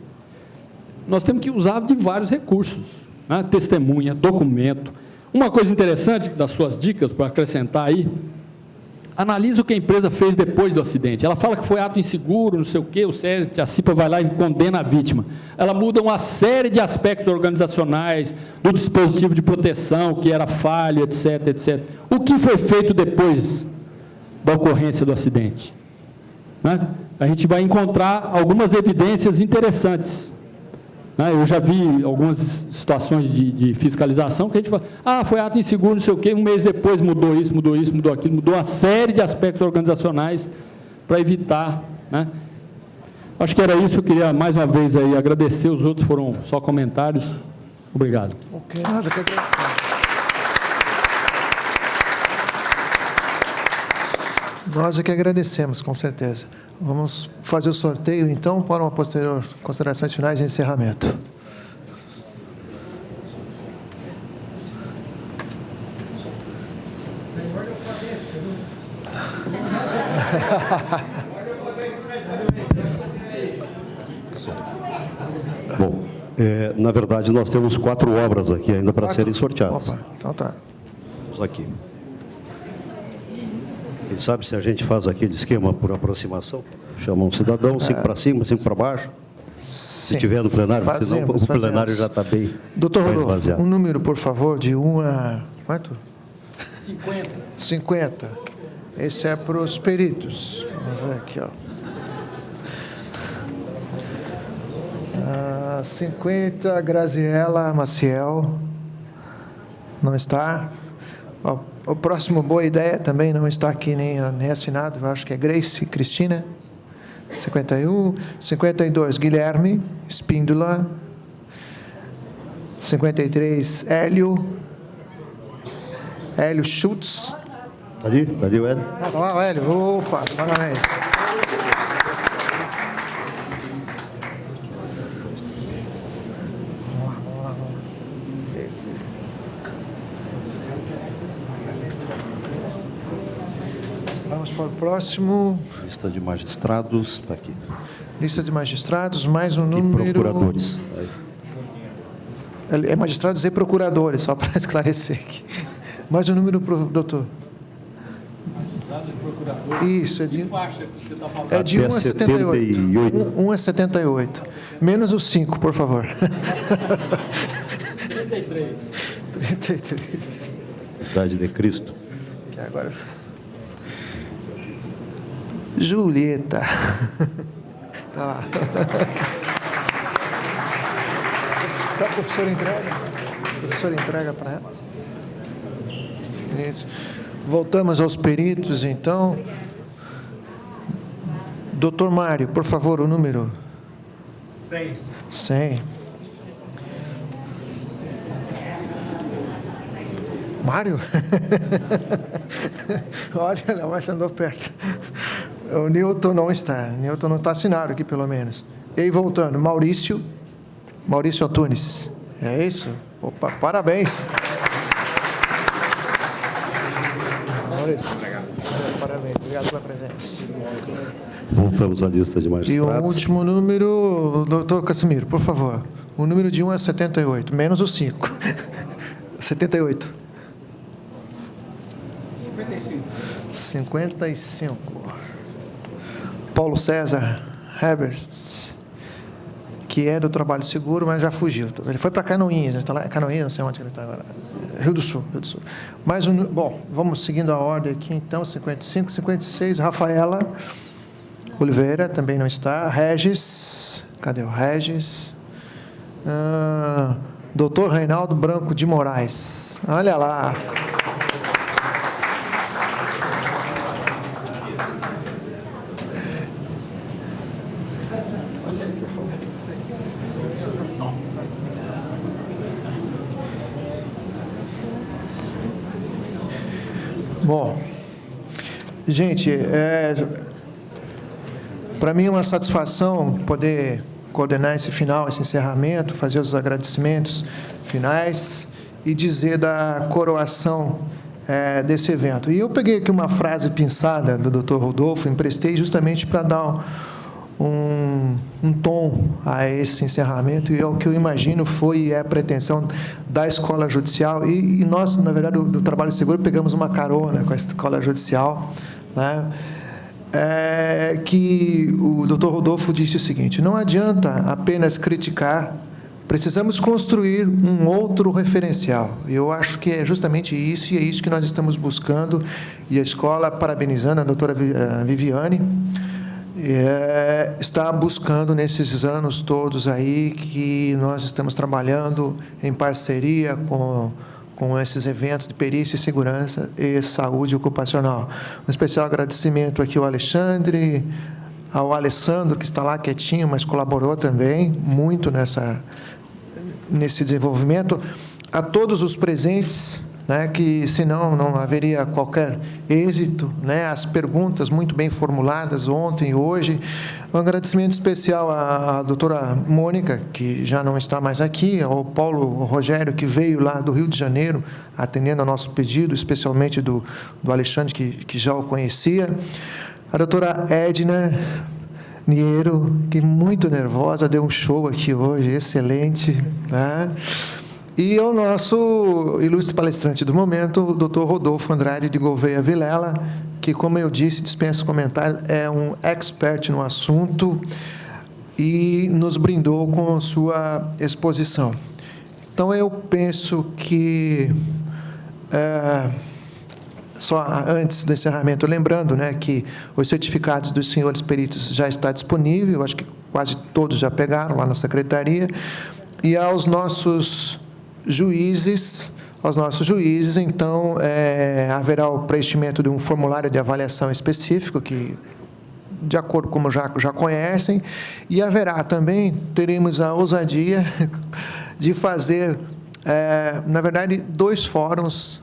nós temos que usar de vários recursos, né? Testemunha, documento. Uma coisa interessante das suas dicas, para acrescentar aí, analisa o que a empresa fez depois do acidente. Ela fala que foi ato inseguro, não sei o quê, o SESP, a CIPA vai lá e condena a vítima. Ela muda uma série de aspectos organizacionais, do dispositivo de proteção, que era falho, etc, etc. O que foi feito depois da ocorrência do acidente? Né? A gente vai encontrar algumas evidências interessantes. Eu já vi algumas situações de fiscalização que a gente fala, foi ato inseguro, não sei o quê, um mês depois mudou isso, mudou aquilo, mudou uma série de aspectos organizacionais para evitar, né? Acho que era isso, eu queria mais uma vez aí agradecer, os outros foram só comentários. Obrigado. Ok, nós aqui agradecemos. Nós aqui agradecemos, com certeza. Vamos fazer o sorteio, então, para uma posterior considerações finais e encerramento. Bom, na verdade, nós temos 4 obras aqui ainda para serem sorteadas. Opa, então tá. Vamos aqui. Quem sabe se a gente faz aquele esquema por aproximação? Chama um cidadão, 5 para cima, 5 para baixo. Sim. Se tiver no plenário, senão o plenário fazemos. já está bem. Doutor mais Rodolfo, esvaziado. um número, por favor, de 1 a... Quanto? 50. 50. Esse é para os peritos. Vamos ver aqui, ó. 50, Graziela Maciel. Não está. O próximo Boa Ideia também não está aqui nem assinado. Eu acho que é Grace Cristina. 51. 52, Guilherme Espíndola. 53, Hélio Schultz. Está ali o Hélio? Tá lá, o Hélio. Opa, parabéns. Vamos lá. Isso. Vamos para o próximo. Lista de magistrados, está aqui. Lista de magistrados, mais um E número... procuradores. É magistrados e procuradores, só para esclarecer aqui. Mais um número, doutor. Magistrados e procuradores. Isso, é de... Que faixa que você está falando? É de 1 Até a 78. 78. 1 a 78. Menos os 5, por favor. 33. 33. Idade de Cristo. Que agora... Julieta. Tá lá. Sabe o professor entrega? O professor entrega para ela. Isso. Voltamos aos peritos, então. Doutor Mário, por favor, o número? 100. Mário? Olha, mas andou perto. O Newton não está. Newton não está assinado aqui, pelo menos. E aí, voltando, Maurício Antunes. É isso? Opa, parabéns. Maurício. Parabéns, obrigado pela presença. Voltamos à lista de E magistrados. o último número, doutor Casimiro, por favor. O número de 1 a 78, menos o 5. 78. 55. Paulo César Herbert, que é do Trabalho Seguro, mas já fugiu. Ele foi para Canoinhas, ele está lá, Canoinhas, não sei onde ele está agora. Rio do Sul. Mais um, bom, vamos seguindo a ordem aqui, então, 55, 56, Rafaela Oliveira, também não está. Regis, cadê o Regis? Doutor Reinaldo Branco de Moraes, olha lá. Bom, gente, para mim é uma satisfação poder coordenar esse encerramento, fazer os agradecimentos finais e dizer da coroação desse evento. E eu peguei aqui uma frase pensada do Dr. Rodolfo, emprestei justamente para dar um tom a esse encerramento, e é o que eu imagino foi e é a pretensão da Escola Judicial, e nós, na verdade, do Trabalho Seguro, pegamos uma carona com a Escola Judicial, né? Que o Dr. Rodolfo disse o seguinte: não adianta apenas criticar, precisamos construir um outro referencial. Eu acho que é justamente isso, e é isso que nós estamos buscando, e a escola, parabenizando a doutora Viviane, está buscando nesses anos todos aí que nós estamos trabalhando em parceria com esses eventos de perícia e segurança e saúde ocupacional. Um especial agradecimento aqui ao Alexandre, ao Alessandro, que está lá quietinho, mas colaborou também muito nesse desenvolvimento, a todos os presentes, né, que senão não haveria qualquer êxito, né, as perguntas muito bem formuladas ontem e hoje. Um agradecimento especial à doutora Mônica, que já não está mais aqui, ao Paulo Rogério, que veio lá do Rio de Janeiro, atendendo ao nosso pedido, especialmente do Alexandre, que já o conhecia. A doutora Edna Niero, que muito nervosa, deu um show aqui hoje, excelente, né? E o nosso ilustre palestrante do momento, o Dr. Rodolfo Andrade de Gouveia Vilela, que, como eu disse, dispensa comentários, é um expert no assunto e nos brindou com sua exposição. Então, eu penso que, só antes do encerramento, lembrando, né, que os certificados dos senhores peritos já está disponível, eu acho que quase todos já pegaram lá na secretaria, e aos nossos juízes, então, haverá o preenchimento de um formulário de avaliação específico, que, de acordo com como já conhecem, e haverá também, teremos a ousadia de fazer, na verdade, 2 fóruns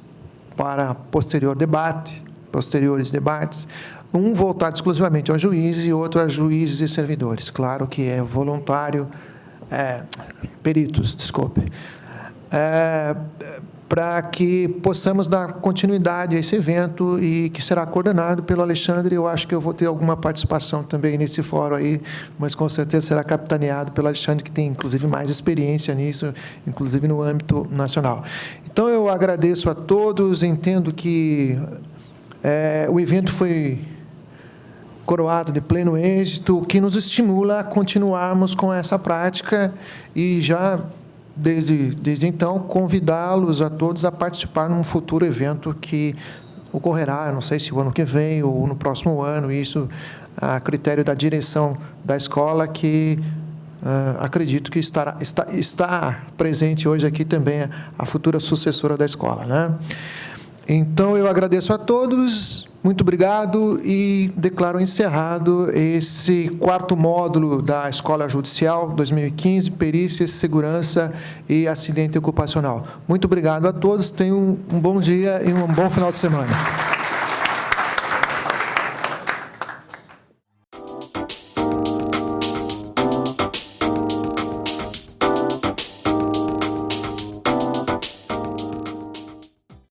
para posteriores debates, um voltado exclusivamente aos juízes e outro a juízes e servidores. Claro que é voluntário, peritos, desculpe. Para que possamos dar continuidade a esse evento e que será coordenado pelo Alexandre. Eu acho que eu vou ter alguma participação também nesse fórum aí, mas com certeza será capitaneado pelo Alexandre, que tem, inclusive, mais experiência nisso, inclusive no âmbito nacional. Então, eu agradeço a todos, entendo que o evento foi coroado de pleno êxito, o que nos estimula a continuarmos com essa prática e já, desde então, convidá-los a todos a participar num futuro evento que ocorrerá, não sei se o ano que vem ou no próximo ano, isso a critério da direção da escola, que acredito que está presente hoje aqui também a futura sucessora da escola, né? Então, eu agradeço a todos, muito obrigado e declaro encerrado esse 4º módulo da Escola Judicial 2015, Perícia, Segurança e Acidente Ocupacional. Muito obrigado a todos, tenham um bom dia e um bom final de semana.